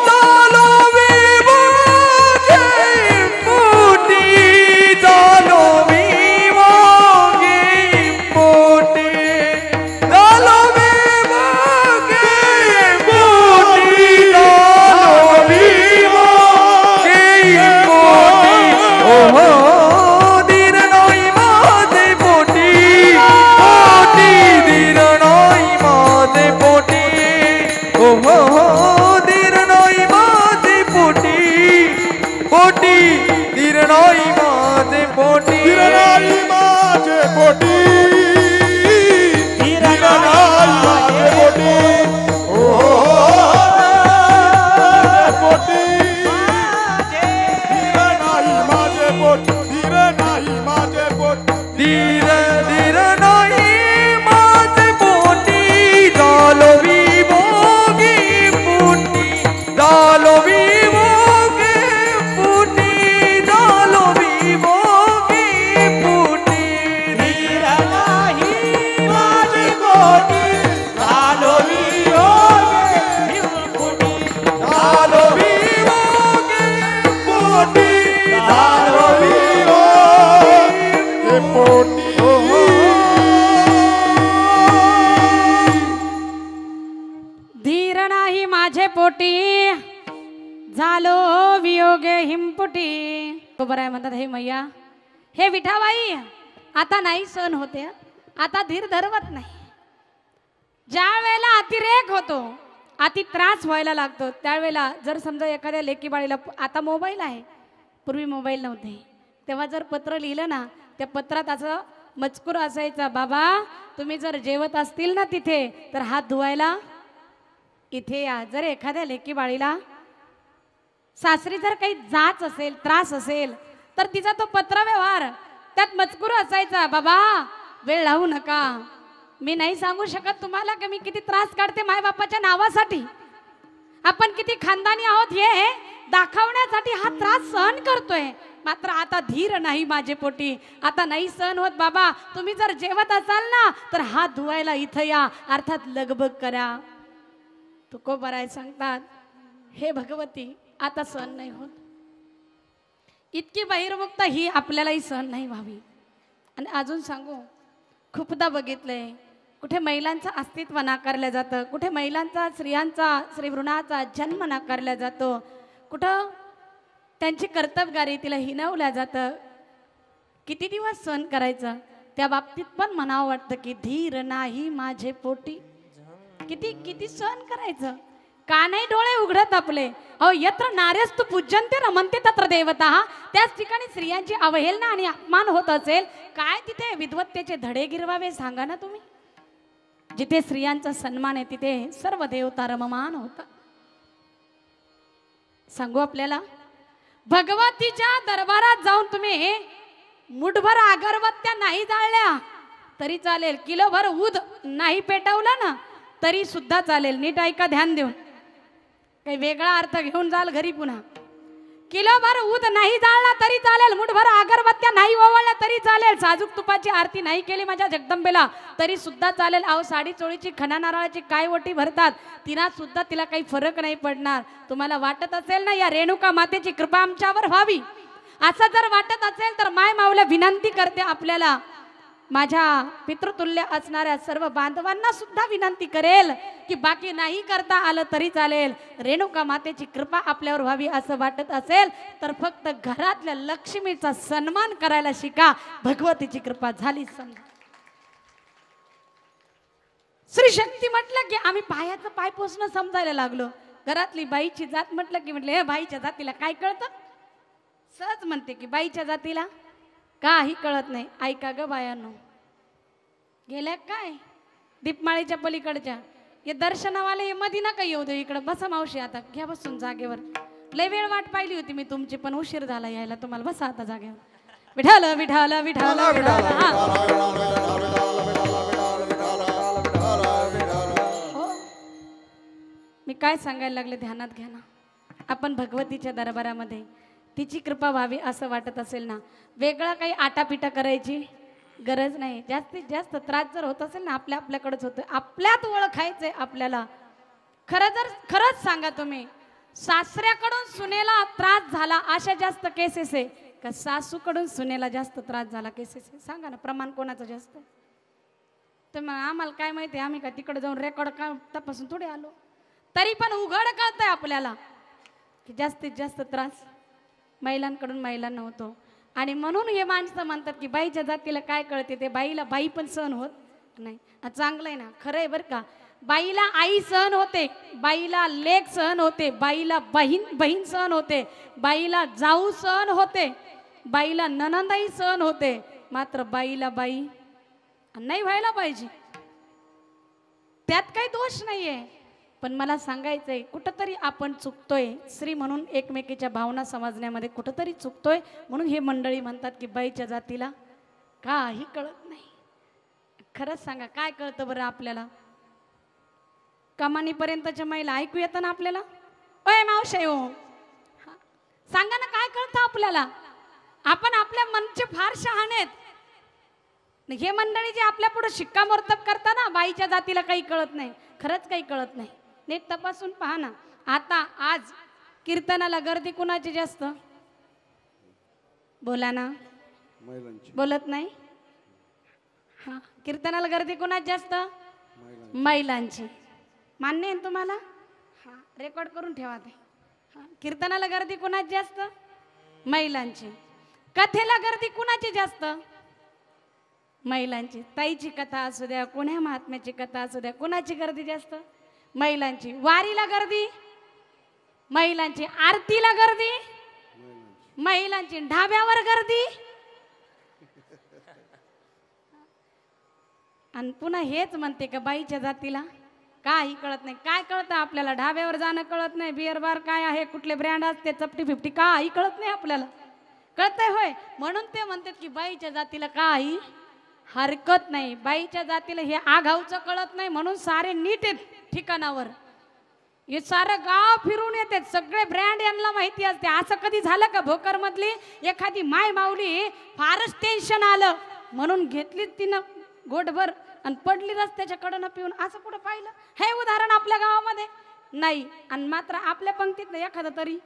झालो विवागे पोटी झालो विवागे पोटी झालो विवागे पोटी झालो विवागे पोटी ओ हो धीर नाही माझे पोटी पोटी धीर नाही माझे पोटी ओ हो धीर नाही माझे पोटी पोटी धीर नाही माझे पोटी धीर नाही माझे पोटी धीर धीर नाही माझे पोटी ओ पोटी धीर नाही माझे पोटी धीर नाही माझे पोटी धीर धीर नाही माझे पोटी झालो विभोगी पोटी झालो विभोगी पोटी झालो विभोगी पोटी धीर नाही माझे पोटी झालो वियोगे पोटी झालो विभोगी पोटी झालो विभोगी पोटी धीर नाही माझे पोटी झालो वियोगे हिमपुटी बरोबर आहे म्हणतात हे मैया हे विठाबाई आता नाही सण होते आता धीर धरवत नाही ज्या वेळेला अतिरेक होतो अति त्रास व्हायला लागतो त्यावेळेला जर समजा एखाद्या लेकीबाळीला आता मोबाईल आहे पूर्वी मोबाईल नव्हते तेव्हा जर पत्र लिहिलं ना त्या पत्रात असं मजकूर असायचा बाबा तुम्ही जर जेवत असतील ना तिथे तर हात धुवायला इथे या जर एखाद्या लेकी बाळीला सासरी जर काही जाच असेल त्रास असेल तर तिचा तो पत्र व्यवहार त्यात मजकूर असायचा बाबा वेळ लावू नका मी नाही सांगू शकत तुम्हाला की मी किती त्रास काढते मायबापाच्या नावासाठी आपण किती खानदानी आहोत हे दाखवण्यासाठी हा त्रास सहन करतोय मात्र आता धीर नाही माझे पोटी आता नाही सहन होत बाबा तुम्ही जर जेवत असाल ना तर हात धुवायला इथं या अर्थात लगबग करा तुकोबाराय सांगतात हे भगवती आता सहन नाही होत इतकी बहिर्मुक्त ही आपल्यालाही सहन नाही व्हावी आणि अजून सांगू खूपदा बघितलंय कुठे महिलांचं अस्तित्व नाकारलं जातं कुठे महिलांचा स्त्रियांचा श्रीभ्रूणाचा जन्म नाकारला जातो कुठं त्यांची कर्तबगारी तिला हिनवल्या जातं किती दिवस सहन करायचं त्या बाबतीत पण म्हणावं वाटतं की धीर नाही माझे पोटी किती किती सहन करायचं का नाही डोळे उघडत आपले अहो यत्र नार्यस्तु पूज्यन्ते रमन्ते तत्र देवता त्याच ठिकाणी स्त्रियांची अवहेलना आणि अपमान होत असेल काय तिथे विद्वत्तेचे धडे गिरवावे सांगा ना तुम्ही जिथे स्त्रियांचा सन्मान आहे तिथे सर्व देवता रममान होता सांगू आपल्याला भगवतीच्या दरबारात जाऊन तुम्ही मुठभर अगरबत्त्या नाही जाळल्या तरी चालेल किलोभर ऊद नाही पेटवलं ना तरी सुद्धा चालेल नीट ऐका ध्यान देऊन काही वेगळा अर्थ घेऊन जाल घरी पुन्हा किलोभर ऊद नाही जाळला तरी चालेल मुठभर अगरबत्त्या नाही ओवाळल्या तरी चालेल साजूक तुपाची आरती नाही केली माझ्या जगदंबेला तरी सुद्धा चालेल अहो साडी चोळीची खणा नारळाची काय ओटी भरतात तिला सुद्धा तिला काही फरक नाही पडणार तुम्हाला वाटत असेल ना या रेणुका मातेची कृपा आमच्यावर व्हावी असं जर वाटत असेल तर माय माऊला विनंती करते आपल्याला माझ्या पितृतुल्य असणाऱ्या सर्व बांधवांना सुद्धा विनंती करेल की बाकी नाही करता आलं तरी चालेल रेणुका मातेची कृपा आपल्यावर व्हावी असं वाटत असेल तर फक्त घरातल्या लक्ष्मीचा सन्मान करायला शिका भगवतीची कृपा झाली समजा श्री शक्ती म्हटलं की आम्ही पायाचं पाय पोसणं समजायला लागलो घरातली बाईची जात म्हटलं की म्हटलं हे बाईच्या जातीला काय कळतं सहज म्हणते की बाईच्या जातीला काही कळत नाही ऐका ग बायांनो गेल्या काय दीपमाळीच्या पलीकडच्या हे दर्शनावाले मधी नका येऊ दे इकडं बसा मावशी आता घ्या बसून जागेवर लय वेळ वाट पाहिली होती मी तुमची पण उशीर झाला यायला तुम्हाला बसा आता जागेवर विठाल विठाल विठाल मी काय सांगायला लागले ध्यानात घ्या ना आपण भगवतीच्या दरबारामध्ये तिची कृपा व्हावी असं वाटत असेल ना वेगळा काही आटापिटा करायची गरज नाही जास्तीत जास्त त्रास जर होत असेल ना आपल्याकडेच होतं आपल्यात ओळखायचंय आपल्याला खरंच सांगा तुम्ही, सासऱ्याकडून सुनेला त्रास झाला अशा जास्त केसेस आहे का सासूकडून सुनेला जास्त त्रास झाला केसेस आहे? सांगा ना, प्रमाण कोणाचं जास्त आहे? तर मग आम्हाला काय माहिती, आम्ही का तिकडे जाऊन रेकॉर्ड का तपासून थोडे आलो. तरी पण उघड कळतंय आपल्याला की जास्तीत जास्त त्रास महिलांकडून महिलांना होतो. आणि म्हणून हे माणसं म्हणतात की बाईच्या जातीला काय कळते, ते बाईला बाई पण सहन होत नाही. चांगलं आहे ना, खरं आहे बरं का. बाईला आई सहन होते, बाईला लेक सहन होते, बाईला बहीण सहन होते, बाईला जाऊ सहन होते, बाईला ननंदाई सहन होते. मात्र बाईला बाई नाही व्हायला पाहिजे, त्यात काही दोष नाहीये. पण मला सांगायचंय, कुठंतरी आपण चुकतोय. स्त्री म्हणून एकमेकीच्या भावना समजण्यामध्ये कुठंतरी चुकतोय. म्हणून हे मंडळी म्हणतात की बाईच्या जातीला काही कळत नाही. खरंच सांगा, काय कळतं बरं आपल्याला? कमानीपर्यंतच्या महिला ऐकू येतं ना आपल्याला? ओय मावशे हो, सांगा ना काय कळतं आपल्याला? आपण आपल्या मनचे फार शहाणे आहेत. हे मंडळी जे आपल्या पुढे शिक्कामोर्तब करता ना, बाईच्या जातीला काही कळत नाही, खरंच काही कळत नाही. नीट तपासून पहा ना. आता आज कीर्तनाला गर्दी कुणाची जास्त? बोला ना, बोलत नाही. हा, कीर्तनाला गर्दी कुणाची जास्त? महिलांची. मान्य आहे तुम्हाला? हा, रेकॉर्ड करून ठेवा ते. हा, कीर्तनाला गर्दी कुणाची जास्त? महिलांची. कथेला गर्दी कुणाची जास्त? महिलांची. ताईची कथा असू द्या, कोण्या महात्म्याची कथा असू द्या, कुणाची गर्दी जास्त? महिलांची. वारीला गर्दी महिलांची, आरतीला गर्दी महिलांची, ढाब्यावर गर्दी. आणि पुन्हा हेच म्हणते का बाईच्या जातीला काही कळत नाही. काय कळतं आपल्याला? ढाब्यावर जाणं कळत नाही, बिअर बार काय आहे, कुठले ब्रँड असते, चपटी फिफ्टी काही कळत नाही आपल्याला. कळतंय होय? म्हणून ते म्हणतात की बाईच्या जातीला काही हरकत नाही. बाईच्या जातीला हे आघावचं कळत नाही, म्हणून सारे नीट आहेत ठिकाणावर. हे सारं गाव फिरून येते, सगळे ब्रँड यांना माहिती असते. असं कधी झालं का भोकर मधली एखादी माय माऊली फारच टेन्शन आलं म्हणून घेतली तिनं गोटभर आणि पडली रस्त्याच्या कडनं पिऊन? असं कुठं पाहिलं? हे उदाहरण आपल्या गावामध्ये नाही. आणि मात्र आपल्या पंक्तीत एखादं तरी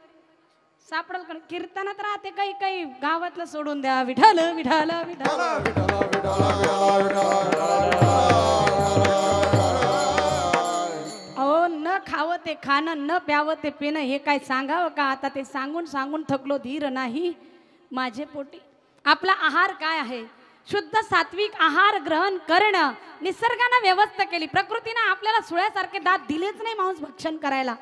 सापडल. कीर्तनात राहते काही काही गावातलं सोडून द्या, विठ्ठल विठ्ठल विठ्ठल. अहो, न खावं ते खाणं, न प्यावं ते पिणं, हे काय सांगावं का आता? ते सांगून सांगून थकलो धीर नाही माझे पोटी. आपला आहार काय आहे? शुद्ध सात्विक आहार ग्रहण करणं. निसर्गानं व्यवस्था केली, प्रकृतीनं आपल्याला सुळ्यासारखे दात दिलेच नाही मांस भक्षण करायला.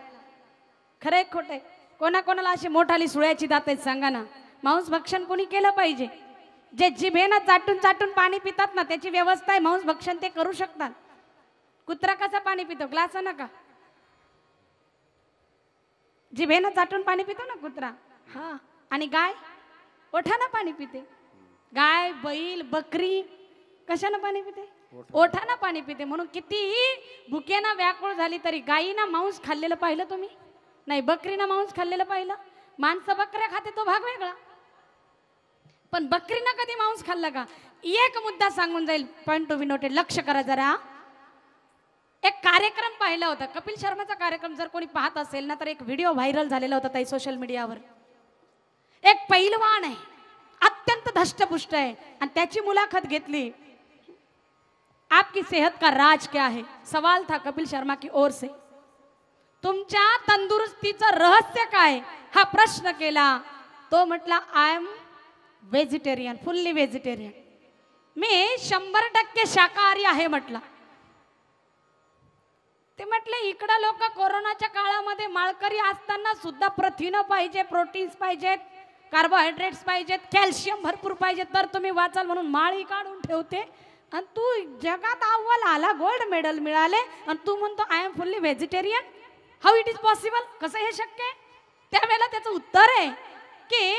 खरंय खोटे? कोणाकोणाला अशी मोठाली सुळ्याची दात आहेत सांगा ना? मांस भक्षण कोणी केलं पाहिजे? जे जिभेनं चाटून चाटून पाणी पितात ना, त्याची व्यवस्था आहे, मांस भक्षण ते करू शकतात. कुत्रा कसा पाणी पितो? ग्लासानं का? जिभेनं चाटून पाणी पितो ना कुत्रा. हा, आणि गाय ओठानं पाणी पिते. गाय, बैल, बकरी कशानं पाणी पिते? ओठानं पाणी पिते. म्हणून कितीही भुकेनं व्याकुळ झाली तरी गायीनं मांस खाल्लेलं पाहिलं तुम्ही? नाही. बकरीनं मांस खाल्लेलं पाहिलं? माणसं बकऱ्या खाते तो भाग वेगळा, पण बकरीनं कधी मांस खाल्लं का? एक मुद्दा सांगून जाईल, पॉइंट टू बी नोटेड, लक्ष करा जरा. एक कार्यक्रम पाहिला होता, कपिल शर्माचा कार्यक्रम. जर कोणी पाहत असेल ना तर एक व्हिडिओ व्हायरल झालेला होता ताई सोशल मीडियावर. एक पैलवान आहे, अत्यंत धष्टपुष्ट आहे, आणि त्याची मुलाखत घेतली. आपकी सेहत का राज क्या है? सवाल था कपिल शर्मा की ओर से. तुमच्या तंदुरुस्तीचं रहस्य काय? हा प्रश्न केला. तो म्हटला, I am vegetarian, fully vegetarian. मी 100% शाकाहारी आहे म्हटला. ते म्हटले इकडं लोक कोरोनाच्या काळामध्ये माळकरी असताना सुद्धा प्रथिनं पाहिजे, प्रोटीन्स पाहिजेत, कार्बोहायड्रेट्स पाहिजेत, कॅल्शियम भरपूर पाहिजे तर तुम्ही वाचाल म्हणून माळी काढून ठेवते. आणि तू जगात अव्वल आला, गोल्ड मेडल मिळाले, आणि तू म्हणतो I am fully vegetarian. How it is possible? कसं हे शक्य आहे? त्यावेळेला त्याचं उत्तर आहे की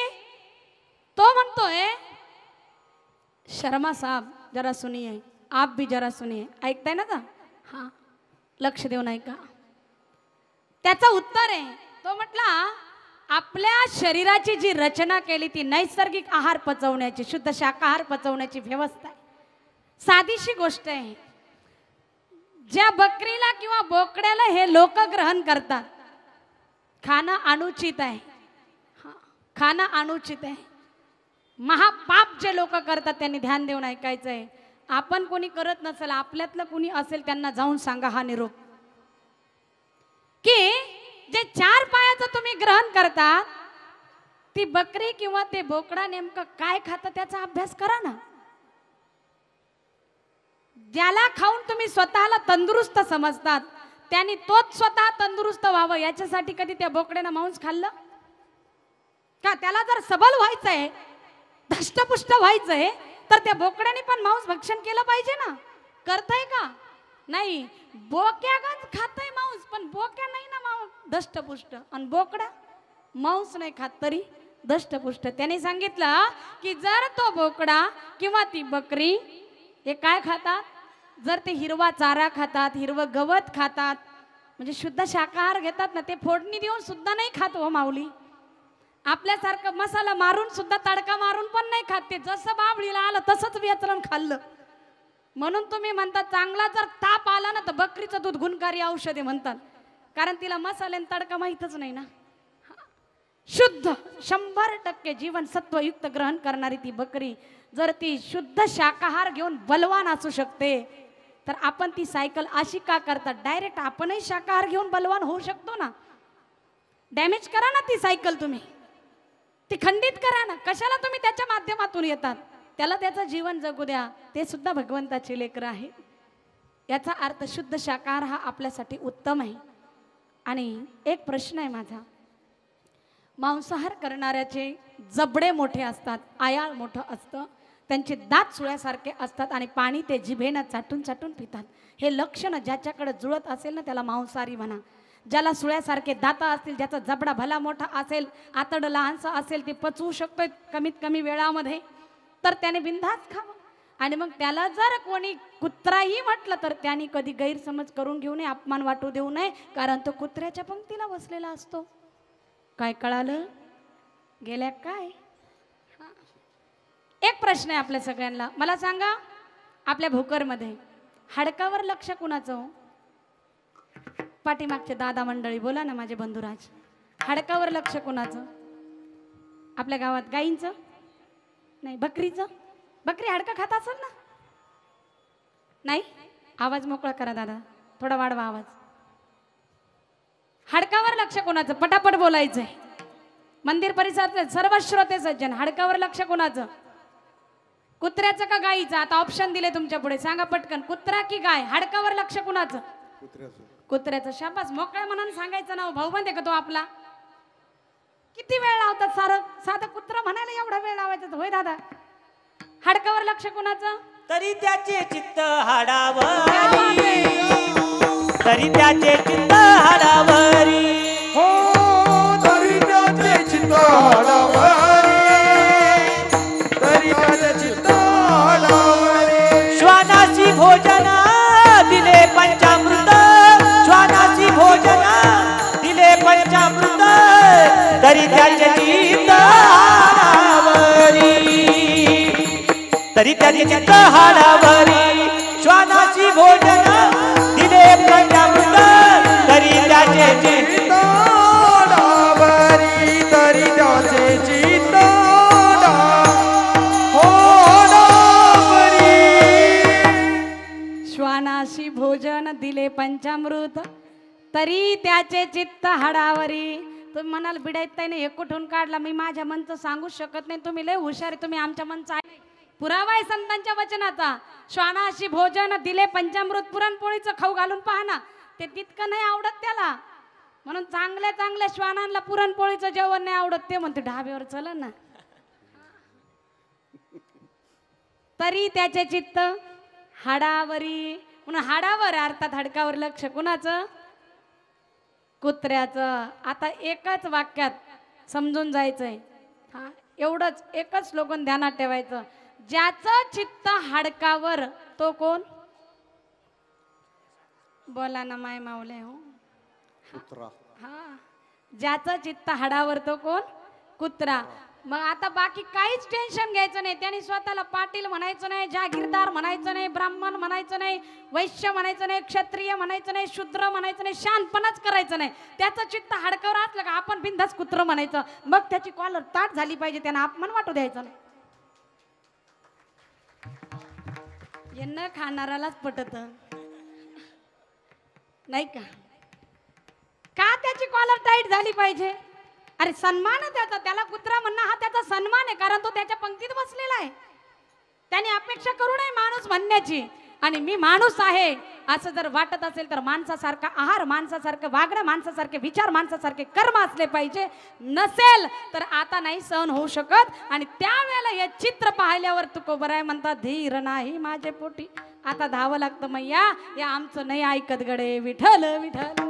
तो म्हणतोय, शर्मा साहब जरा सुनिए, आप भी जरा सुनिए. ऐकताय ना? का हा, लक्ष देऊन ऐका. त्याचं उत्तर आहे, तो म्हटला आपल्या शरीराची जी रचना केली ती नैसर्गिक आहार पचवण्याची, शुद्ध शाकाहार पचवण्याची व्यवस्था आहे. साधीशी गोष्ट आहे. ज्या बकरीला किंवा बोकड्याला हे लोक ग्रहण करतात, खाणं अनुचित आहे, खाणं अनुचित आहे, महापाप जे लोक करतात त्यांनी ध्यान देऊन ऐकायचं आहे. आपण कोणी करत नसेल, आपल्यातलं कोणी असेल त्यांना जाऊन सांगा हा निरोप, की जे 4 पायाचं तुम्ही ग्रहण करतात ती बकरी किंवा ते बोकडा नेमकं काय खातं त्याचा अभ्यास करा ना. ज्याला खाऊन तुम्ही स्वतःला तंदुरुस्त समजतात त्यांनी तोच स्वतः तंदुरुस्त व्हावं याच्यासाठी कधी त्या बोकड्यानं मांस खाल्लं का? त्याला जर सबल व्हायचंय, धष्टपुष्ट व्हायचंय तर त्या बोकड्याने पण मांस भक्षण केलं पाहिजे ना. करताय का? नाही. बोक्यागच खातय मांस, पण बोक्या नाही ना धष्टपुष्ट, आणि बोकडा मांस नाही खात तरी धष्टपुष्ट. त्याने सांगितलं की जर तो बोकडा किंवा ती बकरी हे काय खातात, जर ते हिरवा चारा खातात, हिरवं गवत खातात, म्हणजे शुद्ध शाकाहार घेतात ना, ते फोडणी देऊन सुद्धा नाही खात हो माऊली. आपल्यासारखं मसाला मारून सुद्धा, तडका मारून पण नाही खात. ते जसं बाबळीला आलं तसंच वेचलं खाल्लं. म्हणून तुम्ही म्हणता चांगला जर ताप आला ना तर बकरीचं दूध गुणकारी औषधे म्हणतात, कारण तिला मसाले तडका माहीतच नाही ना. शुद्ध 100% जीवनसत्वयुक्त ग्रहण करणारी ती बकरी जर ती शुद्ध शाकाहार घेऊन बलवान असू शकते, तर आपण ती सायकल अशी का करतात? डायरेक्ट आपणही शाकाहार घेऊन बलवान होऊ शकतो ना. डॅमेज करा ना ती सायकल, तुम्ही ती खंडित करा ना. कशाला तुम्ही त्याच्या माध्यमातून येतात? त्याला त्याचं जीवन जगू द्या, ते सुद्धा भगवंताचे लेकरं आहे. याचा अर्थ शुद्ध शाकाहार हा आपल्यासाठी उत्तम आहे. आणि एक प्रश्न आहे माझा, मांसाहार करणाऱ्याचे जबडे मोठे असतात, आयाळ मोठं असतं, त्यांचे दात सुळ्यासारखे असतात आणि पाणी ते जिभेनं चाटून चाटून पितात. हे लक्षण ज्याच्याकडे जुळत असेल ना त्याला मांसाहारी म्हणा. ज्याला सुळ्यासारखे दात असतील, ज्याचा जबडा भला मोठा असेल, आतडं लहानसं असेल, ते पचवू शकतोय कमीत कमी वेळामध्ये, तर त्याने बिनधास्त खावं. आणि मग त्याला जर कोणी कुत्राही म्हटलं तर त्याने कधी गैरसमज करून घेऊ नये, अपमान वाटू देऊ नये, कारण तो कुत्र्याच्या पंक्तीला बसलेला असतो. काय कळालं? गेल्या काय? एक प्रश्न आहे आपल्या सगळ्यांना, मला सांगा, आपल्या भोकरमध्ये हाडकावर लक्ष कुणाचं? पाठीमागचे दादा मंडळी बोला ना, माझे बंधुराज, हाडकावर लक्ष कुणाचं? आपल्या गावात गाईंचं नाही, बकरीचं? बकरी हाडका खात असेल ना? नाही? आवाज मोकळा करा दादा, थोडा वाढवा आवाज. हाडकावर लक्ष कोणाचं? पटापट बोलायचंय. मंदिर परिसरात सर्व श्रोते सज्जन, हाडकावर लक्ष कोणाचं? कुत्र्याचं का गाईचं? आता ऑप्शन दिले तुमच्या पुढे, सांगा पटकन, कुत्रा की गाय? हाडकावर लक्ष कोणाचं? कुत्र्याचं. शाबास, मोकळ्या मनानं सांगायचं ना. भाऊबंद आहे का तो आपला? किती वेळ लावतात? साधं कुत्रा म्हणायला एवढा वेळ लावायचा होय दादा? हाडकावर लक्ष कोणाचं? तरी त्याचे चित्त हाडावरी, तरी त्याचे चित्त हाडावरी, हो तरी त्याचे चित्त हाडावरी, तरी त्याचे चित्त हाडावरी. श्वानासी भोजन दिले पंचामृत, श्वानासी भोजन दिले पंचामृत, तरी त्याचे चित्त हाडावरी, तरी त्याचे चित्त हाडावरी. श्वानासी भोजन दिले पंचामृत, तरी त्याचे चित्त हाडावरी, तरी त्याचे चित्त हाडावरी. श्वानाशी भोजन दिले पंचामृत, तरी त्याचे चित्त हाडावरी. तुम्ही म्हणाल बिडायत नाही, एक कुठून काढला? मी माझ्या मनचं सांगू शकत नाही, तुम्ही लय हुशार आहे, तुम्ही आमच्या मनचं आहे. पुरावा आहे संतांच्या वचनाचा. श्वानाशी भोजन दिले पंचामृत, पुरणपोळीचं खाऊ घालून पहा ना, ते तितकं नाही आवडत त्याला. म्हणून चांगल्या चांगल्या श्वानांना पुरणपोळीचं जेवण नाही आवडत, ते म्हणते ढाब्यावर चल ना. तरी त्याचे चित्त हाडावरी. म्हणून हाडावर अर्थात हाडकावर लक्ष कुणाचं? कुत्र्याचं. आता एकच वाक्यात समजून जायचंय, हा एवढंच, एकच स्लोगन ध्यानात ठेवायचं. ज्याचं चित्त हाडकावर तो कोण? बोला ना माय माऊले. हो, कुत्रा. हा, ज्याचं चित्त हाडावर तो कोण? कुत्रा. मग आता बाकी काहीच टेन्शन घ्यायचं नाही. त्यांनी स्वतःला पाटील म्हणायचं नाही, जागीरदार म्हणायचं नाही, ब्राह्मण म्हणायचं नाही, वैश्य म्हणायचं नाही, क्षत्रिय म्हणायचं नाही, शूद्र म्हणायचं नाही, शानपणाच करायचं नाही. त्याचं चित्त हाडकावर असलं का आपण बिंदास कुत्र म्हणायचं. मग त्याची कॉलर ताट झाली पाहिजे, त्यांना अपमान वाटू द्यायचं नाही. यांना खाणारालाच पटत नाही का? का त्याची कॉलर टाईट झाली पाहिजे? अरे सन्मान आहे त्याचा, त्याला कुत्रा म्हणणं हा त्याचा सन्मान आहे, कारण तो त्याच्या पंक्तीत बसलेला आहे. त्याने अपेक्षा करू नये माणूस म्हणण्याची. आणि मी माणूस आहे असं जर वाटत असेल तर माणसासारखा आहार, माणसासारखं वागणं, माणसासारखे विचार, माणसासारखे कर्म असले पाहिजे. नसेल तर आता नाही सहन होऊ शकत. आणि त्यावेळेला हे चित्र पाहिल्यावर तुकोबराय म्हणतात, धीर नाही माझे पोटी. आता धावं लागतं मैया, या आमचं नाही ऐकत गडे. विठ्ठल विठ्ठल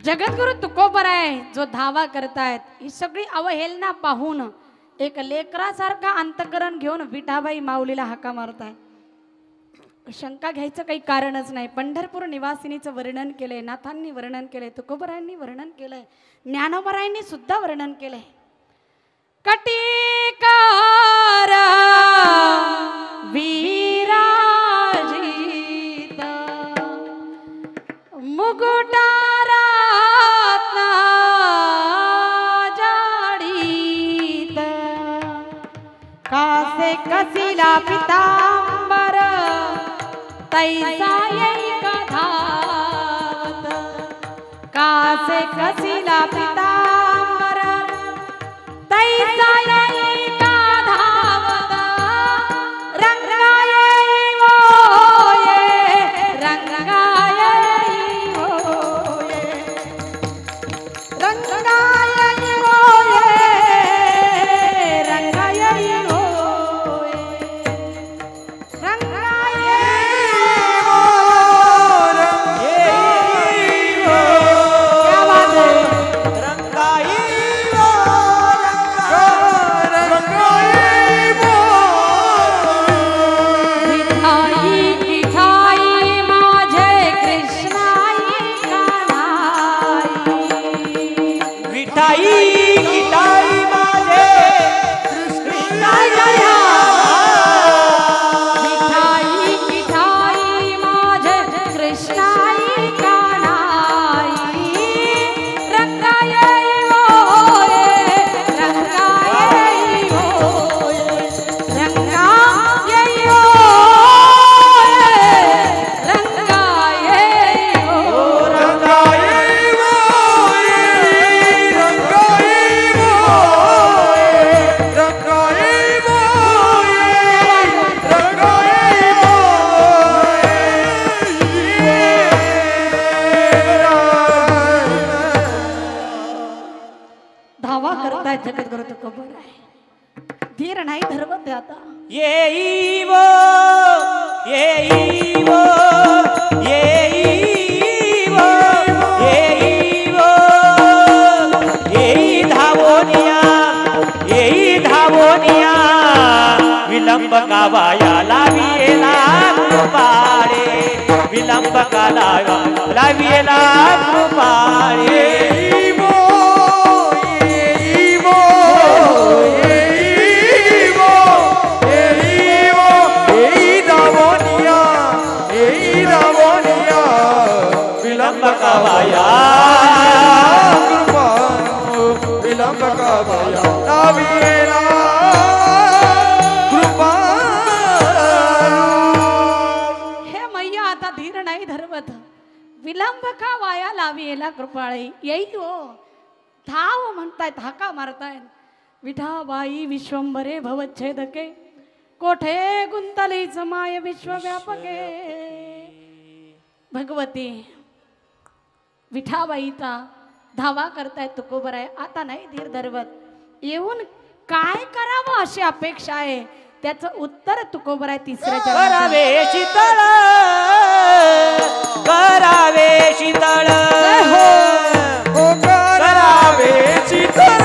जगद्गुरु तुकोबराय जो धावा करतायत, ही सगळी अवहेलना पाहून एक लेकरासारखा अंतकरण घेऊन विठाबाई माऊलीला हाका मारताय. शंका घ्यायचं काही कारणच नाही. पंढरपूर निवासिनीचं वर्णन केलंय, नाथांनी वर्णन केलंय, तुकोबरायांनी वर्णन केलंय, ज्ञानोबरायांनी सुद्धा वर्णन केलंय. कटिकार विराजित मुकुटारात जाडीत कासे कसिला पितांबर तैसा एक धावत. कासे कसिला पितांबर तैसा एक धावत. रंगाये वोये, रंगाये वोये, रंगाये वोये, रंगाये वोये, रंगाये क्या बात है? जगद्गुरु तुकोबराय धीर नाही धरवत आता. येईवो येईवो येईवो येईवो येई धावोनिया येई धावोनिया विलंब गावाया लाविला कृपाळे विलंब काला लाविला कृपाळे. विलंब कावाया कृपा विलंब कावाया लाविला कृपा. हे मैया आता धीर नाही धरवत. विलंब का वाया लाविला कृपाळे. येई हो धाव म्हणतायत, हाका मारतायत. विठाबाई विश्वंभरे भवच्छेदके कोठे गुंतलीच माय विश्वव्यापके. भगवती विठाबाईचा धावा करताय तुकोबर आहे. आता नाही धीर धरवत, येऊन काय करावं अशी अपेक्षा आहे, त्याचं उत्तर तुकोबर आहे. तिसऱ्या करावे शीतळ, करावे शीतळ, करावे शीतळ,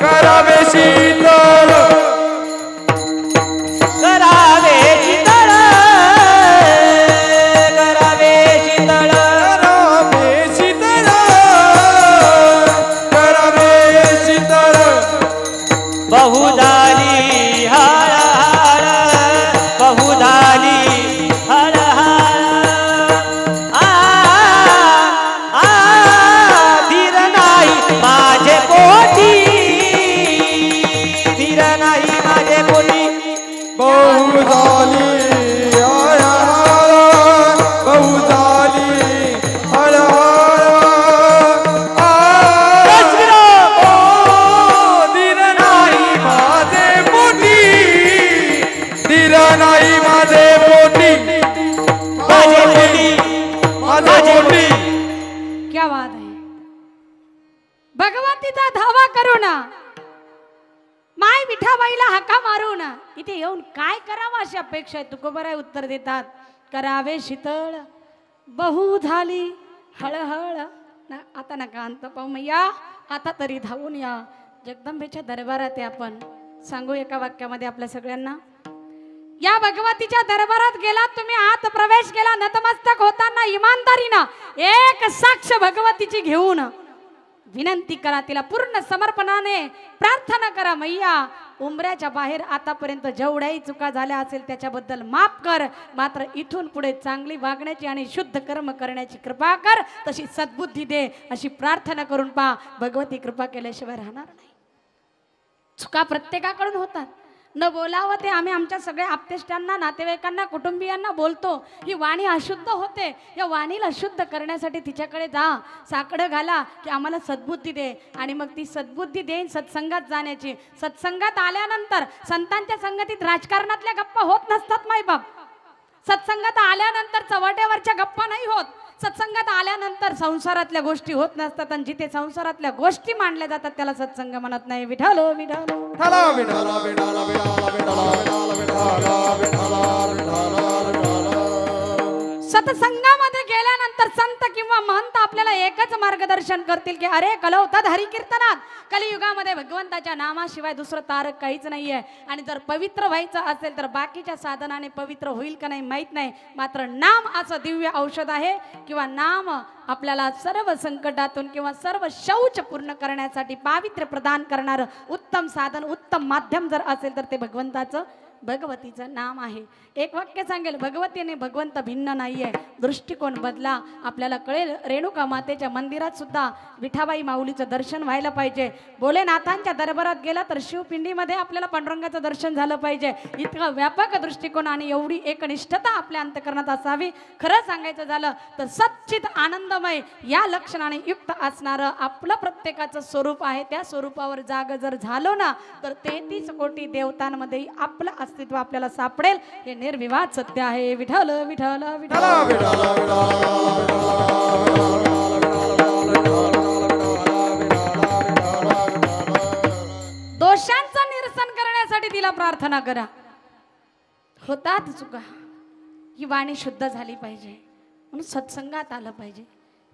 करावे शीतळ, करावे शीतळ, करावे शीतळ, करावे शीतळ, करावे शीतळ, बहुधाली हळ हळ, बहुधाली हळ हळ. धीर नाही माझे पोटी, धीर नाही माझे पोटी. बहुधाली हळ हळ, बहुधाली हळ हळ. धीर नाही माझे पोटी, धीर नाही माझे पोटी, माझे पोटी, माझे पोटी. क्या बात आहे. भगवतीचा धावा करू ना, माय विठाबाईला हाका मारू ना, इथे येऊन काय करावं अशी अपेक्षा आहे. तुकोबराय उत्तर देतात, करावे शीतळ, बहु झाली हळहळ. आता नका अंत पाहू मैया, आता तरी धावून या. जगदंबेच्या दरबारात आहे. आपण सांगू एका वाक्यामध्ये आपल्या सगळ्यांना, या भगवतीच्या दरबारात गेला तुम्ही, आत प्रवेश केला, नतमस्तक होताना इमानदारीनं एक साक्ष भगवतीची घेऊन विनंती करा, तिला पूर्ण समर्पणाने प्रार्थना करा. मैया, उंबऱ्याच्या बाहेर आतापर्यंत जेवढ्याही चुका झाल्या असेल त्याच्याबद्दल माफ कर, मात्र इथून पुढे चांगली वागण्याची आणि शुद्ध कर्म करण्याची कृपा कर, तशी सद्बुद्धी दे अशी प्रार्थना करून पहा. भगवती कृपा केल्याशिवाय राहणार नाही. चुका प्रत्येकाकडून होतात, न बोलावं ते आम्ही आमच्या सगळ्या आप्तेष्टांना, नातेवाईकांना, कुटुंबियांना बोलतो. ही वाणी अशुद्ध होते, या वाणीला शुद्ध करण्यासाठी तिच्याकडे जा, साकडं घाला की आम्हाला सद्बुद्धी दे. आणि मग ती सद्बुद्धी देईन सत्संगात जाण्याची. सत्संगात आल्यानंतर संतांच्या संगतीत राजकारणातल्या गप्पा होत नसतात मायबाप. सत्संगात आल्यानंतर चव्हाट्यावरच्या गप्पा नाही होत. सत्संगात आल्यानंतर संसारातल्या गोष्टी होत नसतात, आणि जिथे संसारातल्या गोष्टी मांडल्या जातात त्याला सत्संग म्हणत नाही. विठाल विठाल विठाला विठाला विठाला विठाला विठाला विठाला विठाला विठाला विठाला. सत्संगामध्ये गेल्यानंतर संत किंवा महंत आपल्याला एकच मार्गदर्शन करतील की अरे कलवतात हरिकीर्तनात, कलियुगामध्ये भगवंताच्या नामाशिवाय दुसरं तारक काहीच नाहीये. आणि जर पवित्र व्हायचं असेल तर बाकीच्या साधनाने पवित्र होईल का नाही माहित नाही, मात्र नाम असं दिव्य औषध आहे किंवा नाम आपल्याला सर्व संकटातून किंवा सर्व शौच पूर्ण करण्यासाठी पावित्र्य प्रदान करणारं उत्तम साधन, उत्तम माध्यम जर असेल तर ते भगवंताचं, भगवतीचं नाम आहे. एक वाक्य सांगेल, भगवतीने भगवंत भिन्न नाहीये. दृष्टिकोन बदला, आपल्याला कळेल. रेणुका मातेच्या मंदिरात सुद्धा विठाबाई माऊलीचं दर्शन व्हायला पाहिजे. भोलेनाथांच्या दरबारात गेला तर शिवपिंडीमध्ये आपल्याला पांडुरंगाचं दर्शन झालं पाहिजे. इतका व्यापक दृष्टिकोन आणि एवढी एकनिष्ठता आपल्या अंतकरणात असावी. खरं सांगायचं झालं तर सच्चित आनंदमय या लक्षणाने युक्त असणारं आपलं प्रत्येकाचं स्वरूप आहे. त्या स्वरूपावर जाग जर झालो ना तर 33 कोटी देवतांमध्ये आपलं अस्तित्व आपल्याला सापडेल. हे निर्विवाद सत्य आहे. विठ्ठल विठ्ठल विठ्ठल. दोषांचं निरसन करण्यासाठी तिला प्रार्थना करा. होतात चुका, ही वाणी शुद्ध झाली पाहिजे म्हणून सत्संगात आलं पाहिजे.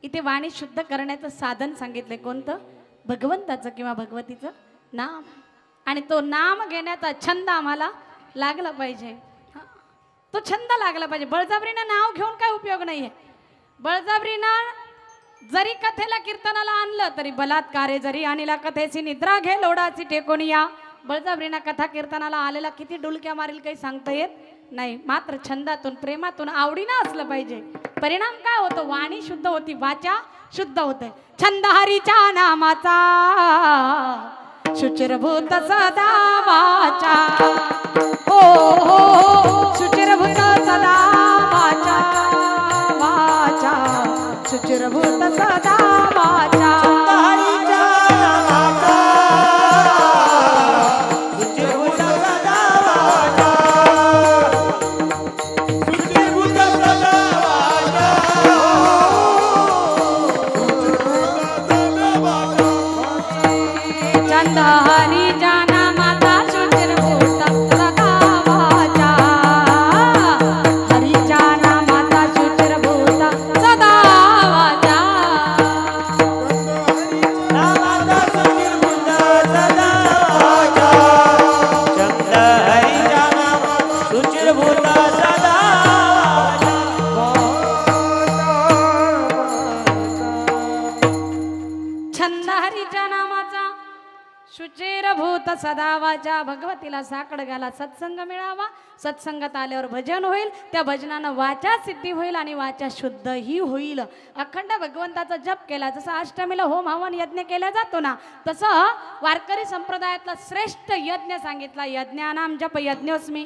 इथे वाणी शुद्ध करण्याचं साधन सांगितलंय कोणतं? भगवंताचं किंवा भगवतीचं नाम. आणि तो नाम घेण्याचा छंद आम्हाला लागला पाहिजे. तो छंद लागला पाहिजे. बळजबरीनं नाव घेऊन काय उपयोग नाहीये. बळजबरीनं जरी कथेला कीर्तनाला आणलं तरी बलात्कारे जरी आणला कथेची निद्रा घे लोडाची टेकोनी या. बळजबरीनं कथा कीर्तनाला आलेला किती डुलक्या मारील काही सांगता येत नाही. मात्र छंदातून, प्रेमातून, आवडीनं असलं पाहिजे. परिणाम काय होतो? वाणी शुद्ध होती, वाचा शुद्ध होते. छंद हरीच्या नामाचा शुचिरभूत सदा वाचा. हो हो शुचिरभूत सदा वाचा, वाचा शुचिरभूत सदा वाचा. शुचिरभूत सदा करावाच्या भगवतीला साकड घाला सत्संग मिळावा सत्संगात आल्यावर भजन होईल त्या भजनानं वाचा सिद्धी होईल आणि वाचा शुद्धही होईल अखंड भगवंताचा जप केला जसं अष्टमीला होम हवन यज्ञ केला जातो ना तसं वारकरी संप्रदायातला श्रेष्ठ यज्ञ सांगितला यज्ञानाम जप यज्ञोस्मी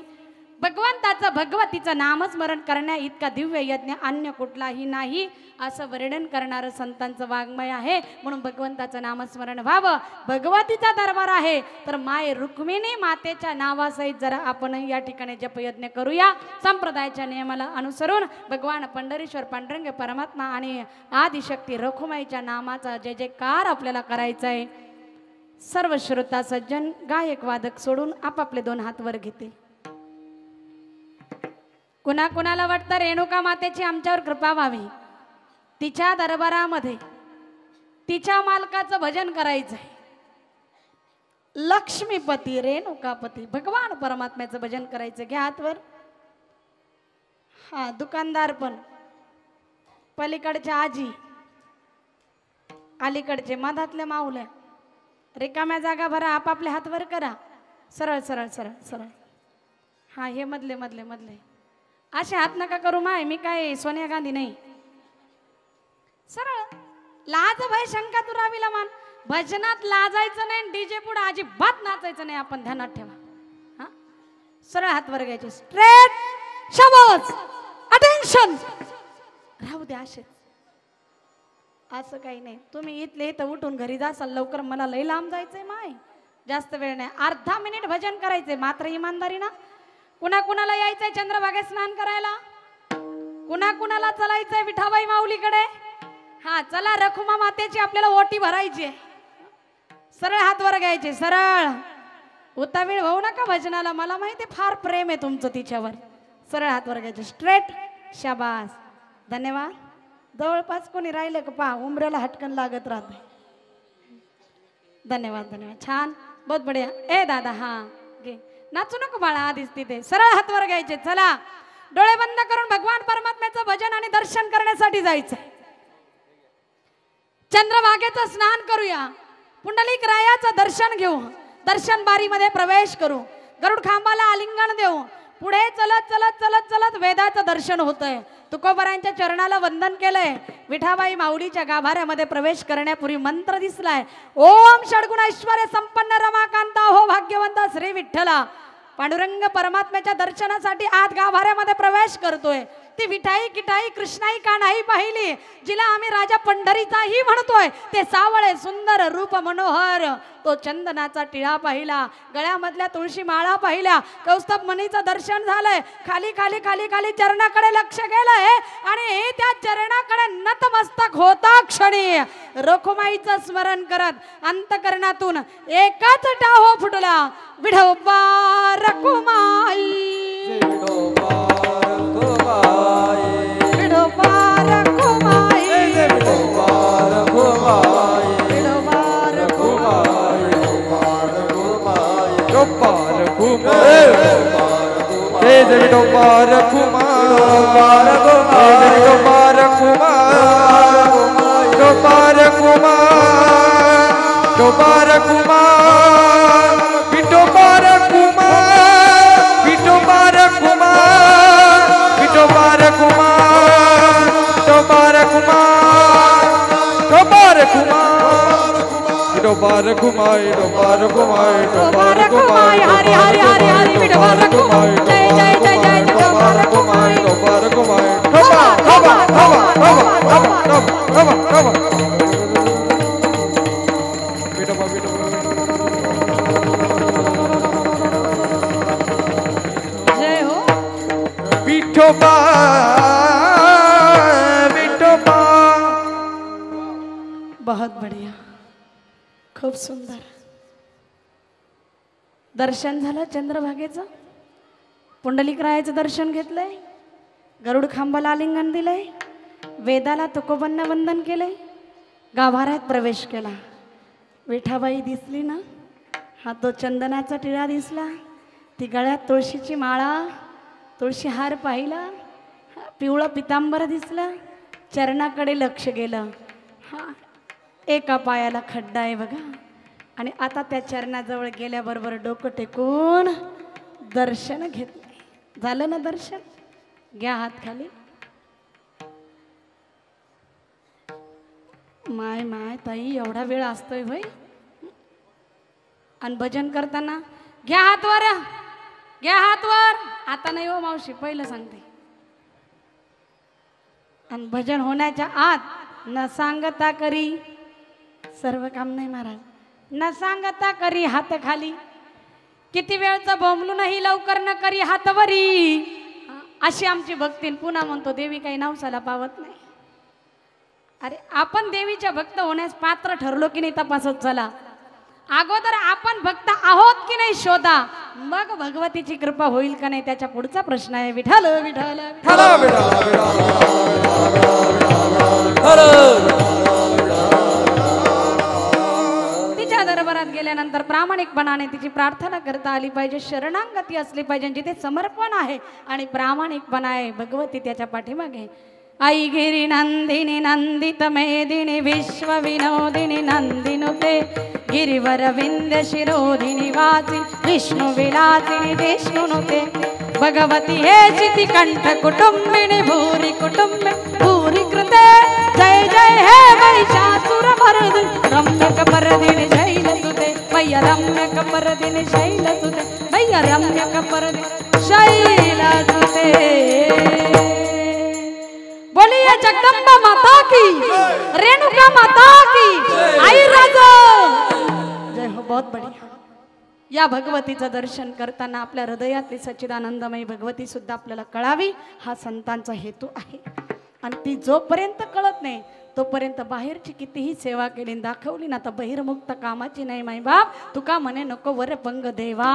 भगवंताचं भगवतीचं नामस्मरण करण्या इतका दिव्य यज्ञ अन्य कुठलाही नाही असं वर्णन करणारं संतांचं वाङ्मय आहे म्हणून भगवंताचं नामस्मरण व्हावं भगवतीचा दरबार आहे तर माय रुक्मिणी मातेच्या नावासहित जरा आपण या ठिकाणी जपयज्ञ करूया संप्रदायाच्या नियमाला अनुसरून भगवान पंढरीश्वर पांडुरंग परमात्मा आणि आदिशक्ती रखुमाईच्या नामाचा जय जयकार आपल्याला करायचा आहे सर्व श्रोता सज्जन गायक वादक सोडून आपापले दोन हात वर घेतील कुणाकुणाला वाटतं रेणुका मातेची आमच्यावर कृपा व्हावी तिच्या दरबारामध्ये तिच्या मालकाचं भजन करायचंय लक्ष्मीपती रेणुकापती भगवान परमात्म्याचं भजन करायचं घ्या हातवर हा दुकानदार पण पलीकडच्या आजी अलीकडचे मधातले माऊल्या रिकाम्या जागा भरा आपापले हातवर करा सरळ सरळ सरळ सरळ हा हे मधले मधले मधले असे हात नका करू माय मी काय सोनिया गांधी नाही सरळ लाज भय शंका दुरावीला मान भजनात लाजायचं नाही डीजे पुढे अजिबात नाचायचं नाही आपण ध्यानात ठेवा हा सरळ हात वर घ्यायचे स्ट्रेट शाबास अटेन्शन राहू द्या असे असं काही नाही तुम्ही इथले इथं उठून घरी जासाल लवकर मला लई लांब जायचंय माय जास्त वेळ नाही अर्धा मिनिट भजन करायचंय मात्र इमानदारी ना कुणा कुणाला यायचंय चंद्रभागेत स्नान करायला कुणा कुणाला चलायचंय विठाबाई माऊलीकडे हा चला रखुमा मातेची आपल्याला ओटी भरायची सरळ हात वर घ्यायचे सरळ उतावीळ होऊ नका भजनाला मला माहिती फार प्रेम आहे तुमचं तिच्यावर सरळ हात वर घ्यायचे स्ट्रेट शाबास धन्यवाद जवळपास कोणी राहिले का पहा उमऱ्याला हटकन लागत राहते धन्यवाद धन्यवाद छान बहुत बढिया ए दादा हा घे नाचू नको बाळा आधीच तिथे सरळ हात वर घ्यायचे चला डोळे बंद करून भगवान परमात्म्याचं भजन आणि दर्शन करण्यासाठी जायचं चंद्रभागेचं स्नान करूया पुंडलिक रायाचं दर्शन घेऊ दर्शन बारीमध्ये प्रवेश करू गरुड खांबाला आलिंगन देऊ पुढे चलत चलत चलत चलत वेदाचं दर्शन होतंय तुकोबरांच्या चरणाला वंदन केलंय विठाबाई माऊलीच्या गाभाऱ्यामध्ये प्रवेश करण्यापूर्वी मंत्र दिसलाय ओम षडगुण ऐश्वर्य संपन्न रमाकांता हो भाग्यवंत श्री विठ्ठला पांडुरंग परमात्म्याच्या दर्शनासाठी आत गाभाऱ्यामध्ये प्रवेश करतोय ती विठाई किठाई कृष्णाई का नाही पाहिली जिला आम्ही राजा पंढरीचाही म्हणतोय ते सावळे सुंदर रूप मनोहर तो चंदनाचा टिळा पाहिला गळ्यामधल्या तुळशी माळा पाहिल्या कौस्तभ मणीचं दर्शन झालंय खाली खाली खाली खाली चरणाकडे लक्ष गेलंय आणि त्या चरणाकडे नतमस्तक होता क्षणी रखुमाईचं स्मरण करत अंतकरणातून एकच टाहो फुटला विठोबा रखुमाई हरि हरि हरि हरि जय जय जय जय जय हो विठोबा विठोबा बहुत बढ़िया खूप सुंदर दर्शन झालं चंद्रभागेचं पुंडलिक रायाचं दर्शन घेतलंय गरुड खांबाला आलिंगन दिलंय वेदाला तुकोबांना वंदन केलंय गाभाऱ्यात प्रवेश केला विठाबाई दिसली ना हा तो चंदनाचा टिळा दिसला ती गळ्यात तुळशीची माळा तुळशी हार पाहिला पिवळं पितांबर दिसलं चरणाकडे लक्ष गेलं हा एका पायाला खड्डा आहे बघा आणि आता त्या चरणाजवळ गेल्याबरोबर डोकं टेकून दर्शन घेतले. झालं ना दर्शन? घ्या हात खाली. माय माय ताई एवढा वेळ असतोय भाई. आणि भजन करताना घ्या हात वर, घ्या हात वर. आता नाही हो मावशी, पहिलं सांगते. आणि भजन होण्याच्या आत न सांगता करी सर्व काम नाही महाराज. न सांगता करी हात खाली. किती वेळचं बोंबलू नाही लवकर न करी हातवरी. अशी आमची भक्ती. पुन्हा म्हणतो देवी काही नवसाला पावत नाही. अरे आपण देवीच्या भक्त होण्यास पात्र ठरलो की नाही तपासत चला. अगोदर आपण भक्त आहोत की नाही शोधा, मग भगवतीची कृपा होईल का नाही त्याच्या पुढचा प्रश्न आहे. विठ्ठल विठ्ठल तिच्या दरबारात गेल्यानंतर प्रामाणिकपणाने तिची प्रार्थना करता आली पाहिजे. शरणागती असली पाहिजे. जिथे समर्पण आहे आणि प्रामाणिकपणा आहे भगवती त्याच्या पाठीमागे. आई गिरी नंदिनी नंदित मेदिनी विश्व विनोदिनी नंदिनुते गिरिवर विंध्य शिरोधिनी वासी विष्णु विलासिनी विष्णुनुते भगवती हे चिति कंठ कुटुंबिनी भूरि कुटुंब भूरि कृते जय जय हे महिषासुर मर्दिनी रम्यक परदिनी शैलसुते मैया रम्यक परदिनी शैलसुते मैया रम्यक परदिनी शैलसुते. बोलिए जगदम्बा माता की, रेणुका माता की, आई राजा जय हो. बहुत बढ़िया. या भगवतीचं दर्शन करताना आपल्या हृदयातली सच्चिदानंदमयी भगवती सुद्धा आपल्याला कळावी हा संतांचा हेतू आहे. आणि ती जोपर्यंत कळत नाही तोपर्यंत बाहेरची कितीही सेवा केली दाखवली ना तर बहिर्मुक्त कामाची नाही. माई बाप तुका म्हणे नको वर पंग देवा.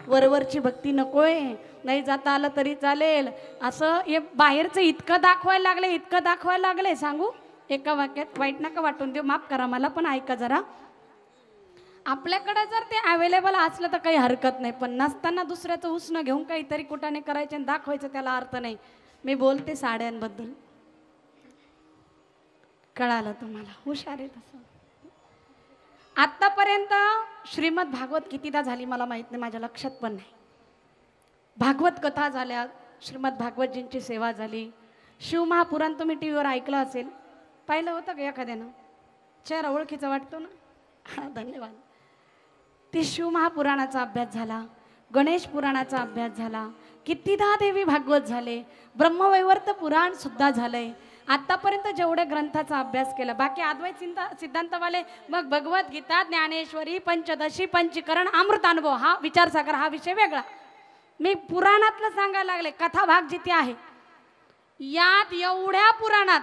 वरवरची भक्ती नकोय. नाही जाता आलं तरी चालेल. असं हे बाहेरचं इतकं दाखवायला लागले, इतकं दाखवायला लागले. सांगू एका वाक्यात, वाईट नका वाटून देऊ, माफ करा मला पण ऐका जरा. आपल्याकडे जर ते अवेलेबल असलं तर काही हरकत नाही, पण नसताना दुसऱ्याचं उसणं घेऊन काहीतरी कुठाने करायचे आणि दाखवायचं त्याला अर्थ नाही. मी बोलते साड्यांबद्दल. कळालं तुम्हाला? हुशार आहे तसं. आतापर्यंत श्रीमद भागवत कितीदा झाली मला माहित नाही, माझ्या लक्षात पण नाही. भागवत कथा झाल्या, श्रीमद भागवतजींची सेवा झाली. शिवमहापुराण तुम्ही टीव्हीवर ऐकलं असेल, पाहिलं होतं का एखाद्यानं? चेहरा ओळखीचा वाटतो ना? हा धन्यवाद. ते शिवमहापुराणाचा अभ्यास झाला, गणेश पुराणाचा अभ्यास झाला, कितीदा देवी भागवत झाले, ब्रह्मवैवर्त पुराण सुद्धा झालंय. आतापर्यंत जेवढे ग्रंथाचा अभ्यास केला, बाकी अद्वैत सिद्धांतवाले मग भगवद्गीता, ज्ञानेश्वरी, पंचदशी, पंचीकरण, अमृतानुभव, हा विचारसागर, हा विषय वेगळा. मी पुराणातलं सांगायला लागले. कथा भाग जिथे आहे यात एवढ्या पुराणात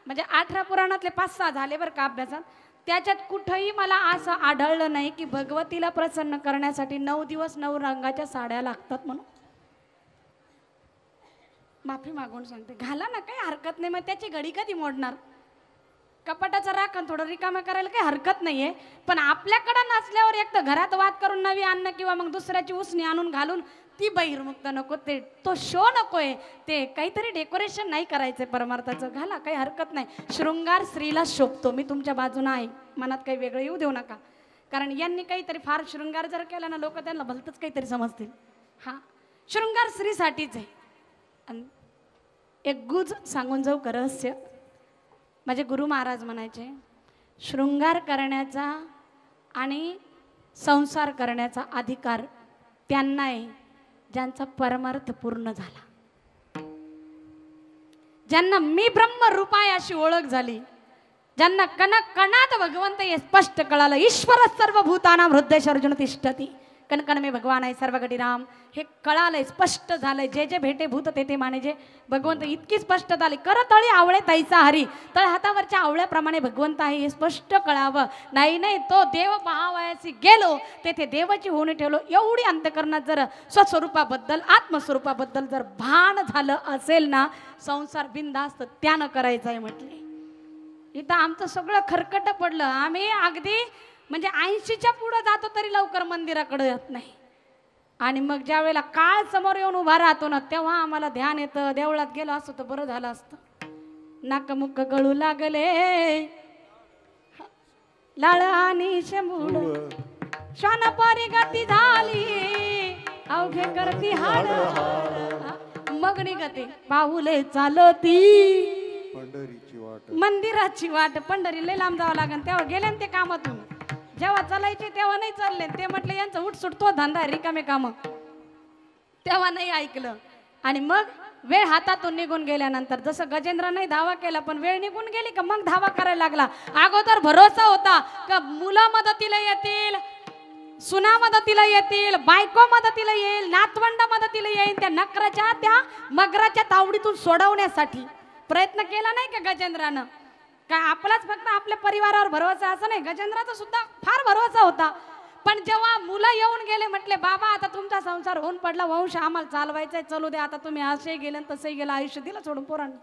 म्हणजे 18 पुराणातले 5-6 झाले बरं का अभ्यासात. त्याच्यात कुठंही मला असं आढळलं नाही की भगवतीला प्रसन्न करण्यासाठी 9 दिवस 9 रंगाच्या साड्या लागतात म्हणून. माफी मागून सांगते, घाला ना, काही हरकत नाही. मग त्याची घडी कधी मोडणार? कपाटाचं राखण थोडं रिकामं करायला काही हरकत नाहीये. पण आपल्याकडं नसल्यावर एक तर घरात वाद करून नवी आणणं किंवा मग दुसऱ्याची उसणी आणून घालून ती बहिर्मुक्त नको, ते तो शो नकोय. ते काहीतरी डेकोरेशन नाही करायचंय परमार्थाचं. घाला, काही हरकत नाही. शृंगार स्त्रीला शोभतो. मी तुमच्या बाजूनं आहे, मनात काही वेगळं येऊ देऊ नका. कारण यांनी काहीतरी फार शृंगार जर केला ना लोक त्यांना भलतंच काहीतरी समजतील. हा शृंगार स्त्रीसाठीच आहे. एक गुज सांगून जाऊ का रहस्य? माझे गुरु महाराज म्हणायचे, शृंगार करण्याचा आणि संसार करण्याचा अधिकार त्यांना आहे ज्यांचा परमार्थ पूर्ण झाला, ज्यांना मी ब्रह्मरूपाय अशी ओळख झाली, ज्यांना कणात भगवंत हे स्पष्ट कळालं. ईश्वर सर्वभूतानां हृदयेषु अर्जुन तिष्ठति कणकण मे भगवान आहे सर्वगडी राम. हे कळालंय, स्पष्ट झालंय. जे जे भेटे भूत ते माने, जे भगवंत इतकी स्पष्ट झाली. करतळी आवळे तैसा हरी, तळ हातावरच्या आवळ्याप्रमाणे भगवंत आहे हे स्पष्ट कळावं. नाही तो देव पाहावयासी गेलो तेथे देवाची होणी ठेवलो. एवढी अंतकरणात जर स्वस्वरूपाबद्दल आत्मस्वरूपाबद्दल जर भान झालं असेल ना, संसार बिनधास्त त्यानं करायचं आहे म्हटले. इथं आमचं सगळं खरकट पडलं. आम्ही अगदी म्हणजे 80च्या पुढे जातो तरी लवकर मंदिराकडे येत नाही. आणि मग ज्या वेळेला काळ समोर येऊन उभा राहतो ना तेव्हा आम्हाला ध्यान येतं, देवळात गेलो असतो तर बरं झालं असतं. नाकमुक्क गळू लागले, लाळ आणि शंभूड श्वानपरी गती झाली अवघे करती हाड मग निघते पाऊले चालती पंढरीची वाट मंदिराची वाट. पंढरी लय लांब जावं लागेल तेव्हा गेले ते कामातून. जेव्हा चालायचे तेव्हा नाही चालले. ते म्हटलं यांचा उठसूट तो धंदा रिकामे काम, तेव्हा नाही ऐकलं. आणि मग वेळ हातातून निघून गेल्यानंतर जसं गजेंद्र नाही धावा केला पण वेळ निघून गेली का मग धावा करायला लागला. अगोदर भरोसा होता का मुलं मदतीला येतील, सुना मदतीला येतील, बायको मदतीला येईल, नातवंड मदतीला येईल. त्या नकराच्या त्या मगराच्या तावडीतून सोडवण्यासाठी प्रयत्न केला नाही का गजेंद्रानं. काय आपलाच फक्त आपल्या परिवारावर भरोसा असं नाही, गजेंद्राचा सुद्धा फार भरोसा होता. पण जेव्हा मुलं येऊन गेले म्हटले बाबा आता तुमचा संसार होऊन पडला, वंश आम्हाला चालवायचाय, चलू दे आता तुम्ही असे गेले तसंही गेलं, आयुष्य दिलं सोडून पोरांनी.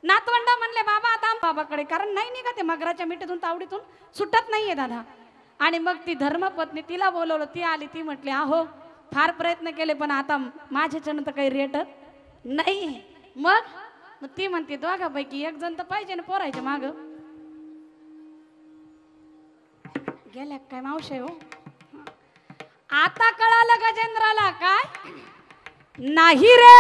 नातवंड म्हणले बाबा आता बाबाकडे, कारण नाही निघा ते मगराच्या मिठीतून तावडीतून सुटत नाहीये दादा. आणि मग ती धर्मपत्नी तिला बोलवलं, ती आली, ती म्हटली अहो फार प्रयत्न केले पण आता माझ्याच्यानं तर काही रेट नाही. मग ती म्हणते दोघापैकी एक जण तर पाहिजे ना पोरायच्या माग. गेल्या काय मावशे हो. आता कळालं गजेंद्राला काय नाही रे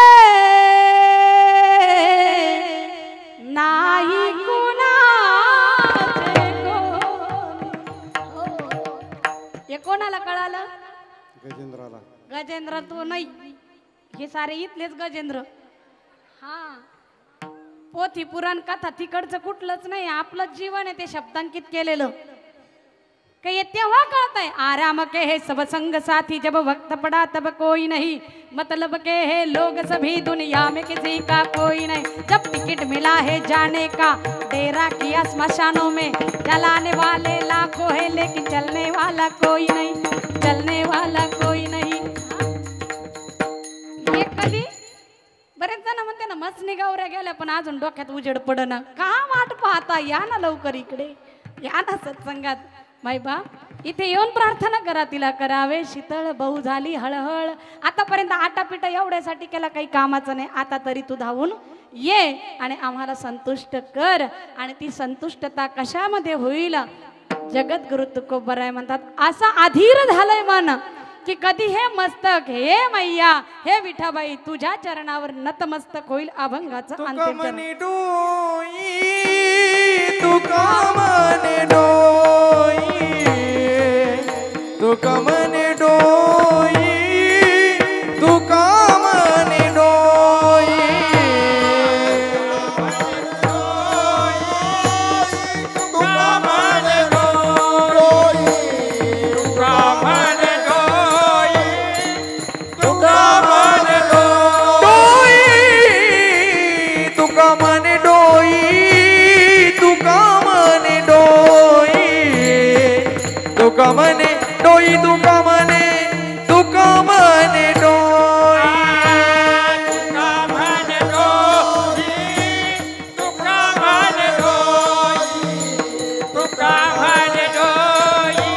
नाही हे कोणाला कळालं? गजेंद्राला. गजेंद्र तो नाही, हे सारे इथलेच गजेंद्र. हा पोथी पुराण कथा तिकडचं कुठलंच नाही, आपलंच जीवन आहे ते शब्दांकित केलेलं. ये तेव्हा कळतंय आराम के है सब संग साथी जब वक्त पड़ा तब कोई नहीं, मतलब के है लोग सभी दुनिया में किसी का कोई नहीं. जब टिकट मिला है जाने का डेरा किया स्मशानों में, जलाने वाले लाखों है लेकिन चलने वाला कोई नहीं, चलने वाला कोई नहीं. हे कधी बरेच जण म्हणते ना मसनी गावऱ्या गेल्या पण अजून डोक्यात उजेड पडना. का वाट पाहता, या ना लवकर इकडे, या ना सत्संगात. बाई बा इथे येऊन प्रार्थना करा, तिला करावे शीतळ बहु झाली हळहळ. आतापर्यंत आटापिटा एवढ्यासाठी केला काही कामाचं नाही, आता तरी तू धावून ये आणि आम्हाला संतुष्ट कर. आणि ती संतुष्टता कशामध्ये होईल? जगद्गुरु तुकोबराय म्हणतात असं अधीर झालंय मन की कधी हे मस्तक हे मैया हे विठाबाई तुझ्या चरणावर नतमस्तक होईल. अभंगाचं अंतिम चरण. तुका मने डोई तुका मने डोई तुका मने डोई तुका मने डोई तुका मने डोई तुका मने डोई तुका मने डोई तुका मने डोई तुका मने तुका मने डोई तुका मने डोई तुका मने डोई तुका मने डोई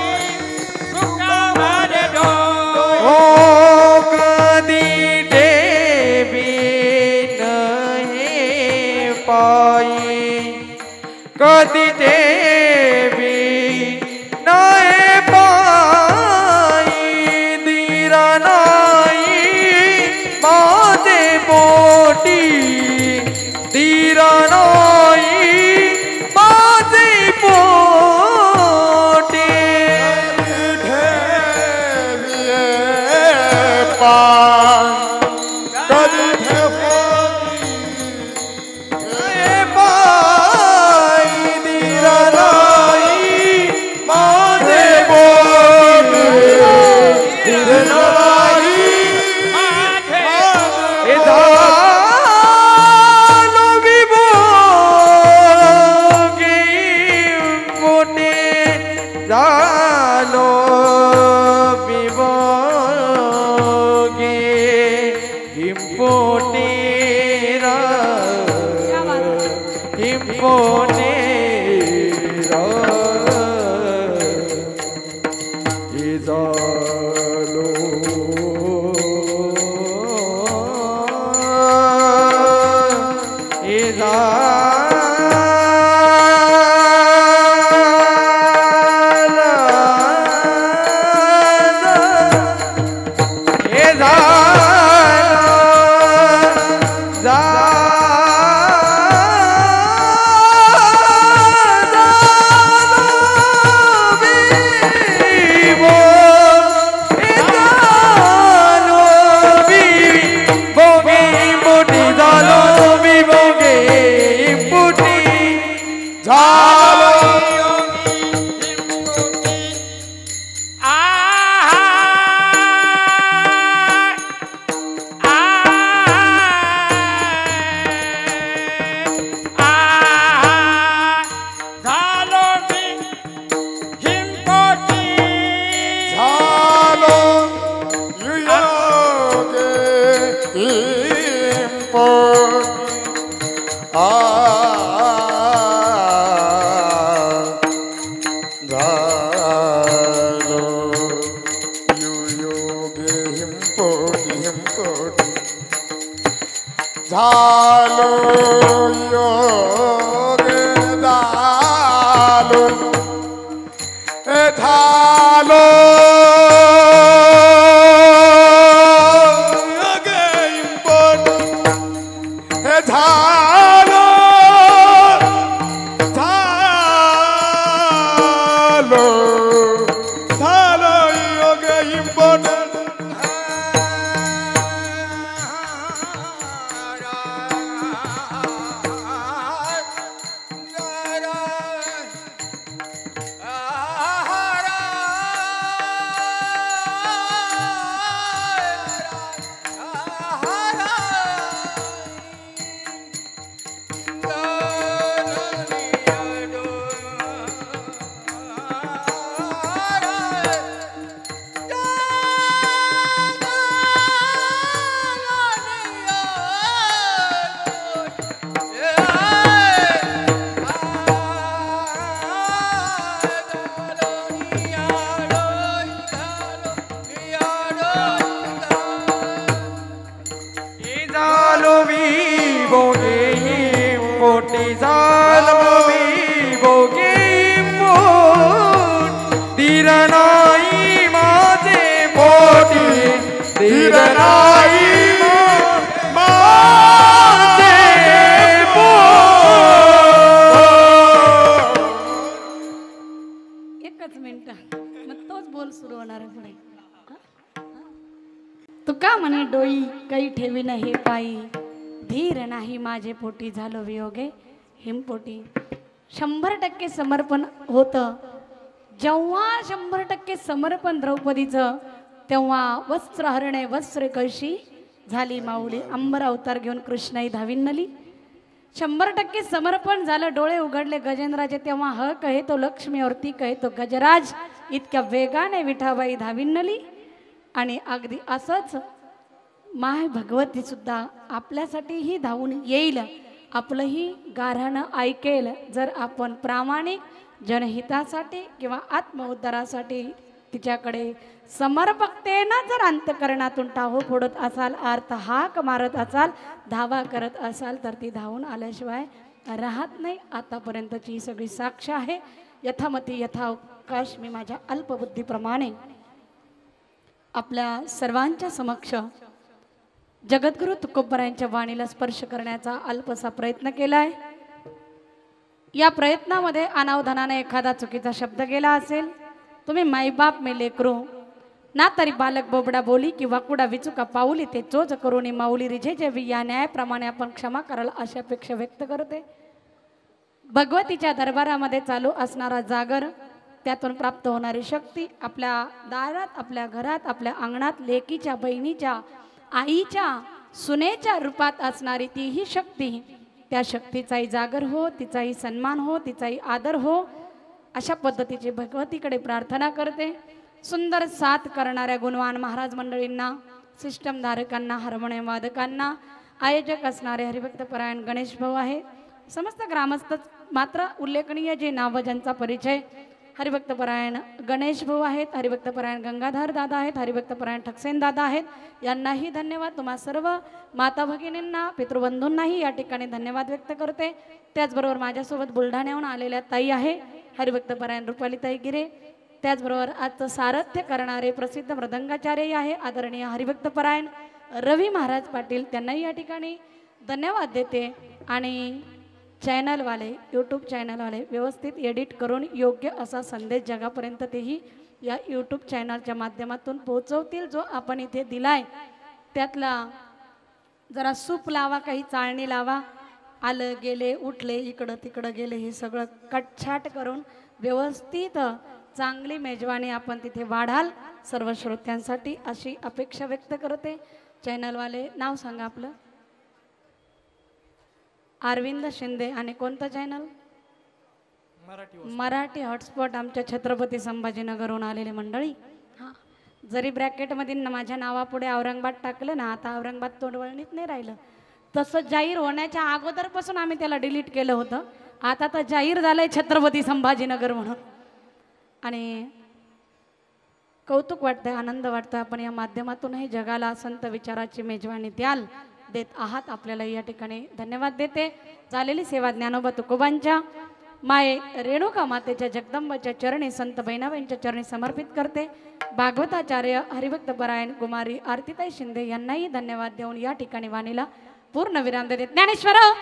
तुका मने डोई. ओ कदी देवी नहीं पाई कदी देवी नहीं पाई दीरा नाई माते पोटी दीरा नाई माते पोटी जालो विभोगे झालो योग झालो झालो योग इम्पोर्ट झालो झालो झालो योग इम्पोर्ट एकच मिनिट मग तोच बोल सुरू होणार आहे पुढे. तुका म्हणे डोई काही ठेवी हे पायी धीर नाही माझे पोटी झालो वियोगे हिमपोटी. 100% समर्पण होतं जेव्हा 100% समर्पण द्रौपदीचं तेव्हा वस्त्र हरणे वस्त्र कळशी झाली माऊली अंबर अवतार घेऊन कृष्णाई धाविन्नली. 100% समर्पण झालं डोळे उघडले गजेंद्राचे तेव्हा ह कहे तो लक्ष्मी और ती कहे तो गजराज इतक्या वेगाने विठाबाई धाविन्नली. आणि अगदी असंच माय भगवती सुद्धा आपल्यासाठीही धावून येईल आपलंही गाऱ्हाणं ऐकेल जर आपण प्रामाणिक जनहितासाठी किंवा आत्मउद्धारासाठी तिच्याकडे समर्पकतेनं जर अंतकरणातून टाहो फोडत असाल अर्थ हाक मारत असाल धावा करत असाल तर ती धावून आल्याशिवाय राहत नाही. आतापर्यंतची सगळी साक्ष आहे. यथामती यथावकाश मी माझ्या अल्पबुद्धीप्रमाणे आपल्या सर्वांच्या समक्ष जगद्गुरु तुकोबरायांच्या वाणीला स्पर्श करण्याचा अल्पसा प्रयत्न केलाय. या प्रयत्नामध्ये अनावधानाने एखादा चुकीचा शब्द गेला असेल तुम्ही माईबाप मे लेकरू ना तरी बालक बोबडा बोली किंवा कुडा विचुका पाऊली ते चोच करून माऊली रिझे जेवी या न्यायाप्रमाणे आपण क्षमा कराल अशी अपेक्षा व्यक्त करते. भगवतीच्या दरबारामध्ये चालू असणारा जागर त्यातून प्राप्त होणारी शक्ती आपल्या दारात आपल्या घरात आपल्या अंगणात लेकीच्या बहिणीच्या आईच्या सुनेच्या रूपात असणारी तीही शक्ती त्या शक्तीचाही जागर हो तिचाही सन्मान हो तिचाही आदर हो अशा पद्धतीची भगवतीकडे प्रार्थना करते. सुंदर साथ करणाऱ्या गुणवान महाराज मंडळींना सिस्टम धारकांना हार्मोनियम वादकांना आयोजक असणारे हरिभक्तपरायण गणेश भाऊ आहे. समस्त ग्रामस्थ मात्र उल्लेखनीय जे नाव ज्यांचा परिचय हरिभक्तपरायण गणेश भाऊ आहेत, हरिभक्तपरायण गंगाधर दादा आहेत, हरिभक्तपरायण ठकसेन दादा आहेत. यांनाही धन्यवाद. तुम्हा सर्व माता भगिनींना पितृबंधूंनाही या ठिकाणी धन्यवाद व्यक्त करते. त्याचबरोबर माझ्यासोबत बुलढाण्याहून आलेल्या ताई आहे हरिभक्तपरायण रुपालीताई गिरे. त्याचबरोबर आजचं सारथ्य करणारे प्रसिद्ध मृदंगाचार्य आहे आदरणीय हरिभक्तपरायण रवी महाराज पाटील. त्यांनाही या ठिकाणी धन्यवाद देते. आणि चॅनलवाले यूट्यूब चॅनलवाले व्यवस्थित एडिट करून योग्य असा संदेश जगापर्यंत तेही या यूट्यूब चॅनलच्या माध्यमातून पोहोचवतील. जो आपण इथे दिलाय त्यातला जरा सूप लावा काही चाळणी लावा आलं गेले उठले इकडं तिकडं गेले हे सगळं कटछाट करून व्यवस्थित चांगली मेजवानी आपण तिथे वाढाल सर्व श्रोत्यांसाठी अशी अपेक्षा व्यक्त करते. चॅनलवाले नाव सांगा आपलं. अरविंद शिंदे. आणि कोणतं चॅनल? मराठी हॉटस्पॉट. आमच्या छत्रपती संभाजीनगरहून आलेले मंडळी. हां जरी ब्रॅकेटमध्ये माझ्या नावापुढे औरंगाबाद टाकलं ना, आता औरंगाबाद तोंडवळणीत नाही राहिलं. तसं जाहीर होण्याच्या अगोदरपासून आम्ही त्याला डिलीट केलं होतं. आता तर जाहीर झालंय छत्रपती संभाजीनगर म्हणून. आणि कौतुक वाटतंय, आनंद वाटतोय, आपण या माध्यमातूनही जगाला संत विचाराची मेजवानी देत आहात. आपल्याला या ठिकाणी धन्यवाद देते. झालेली सेवा ज्ञानोबा तुकोबांच्या माय रेणुका मातेच्या जगदंबाच्या चरणी, संत बहिणाबाईंच्या चरणी समर्पित करते. भागवताचार्य हरिभक्त परायण कुमारी आरतीताई शिंदे यांनाही धन्यवाद देऊन या ठिकाणी वाणीला पूर्ण विराम देते. ज्ञानेश्वर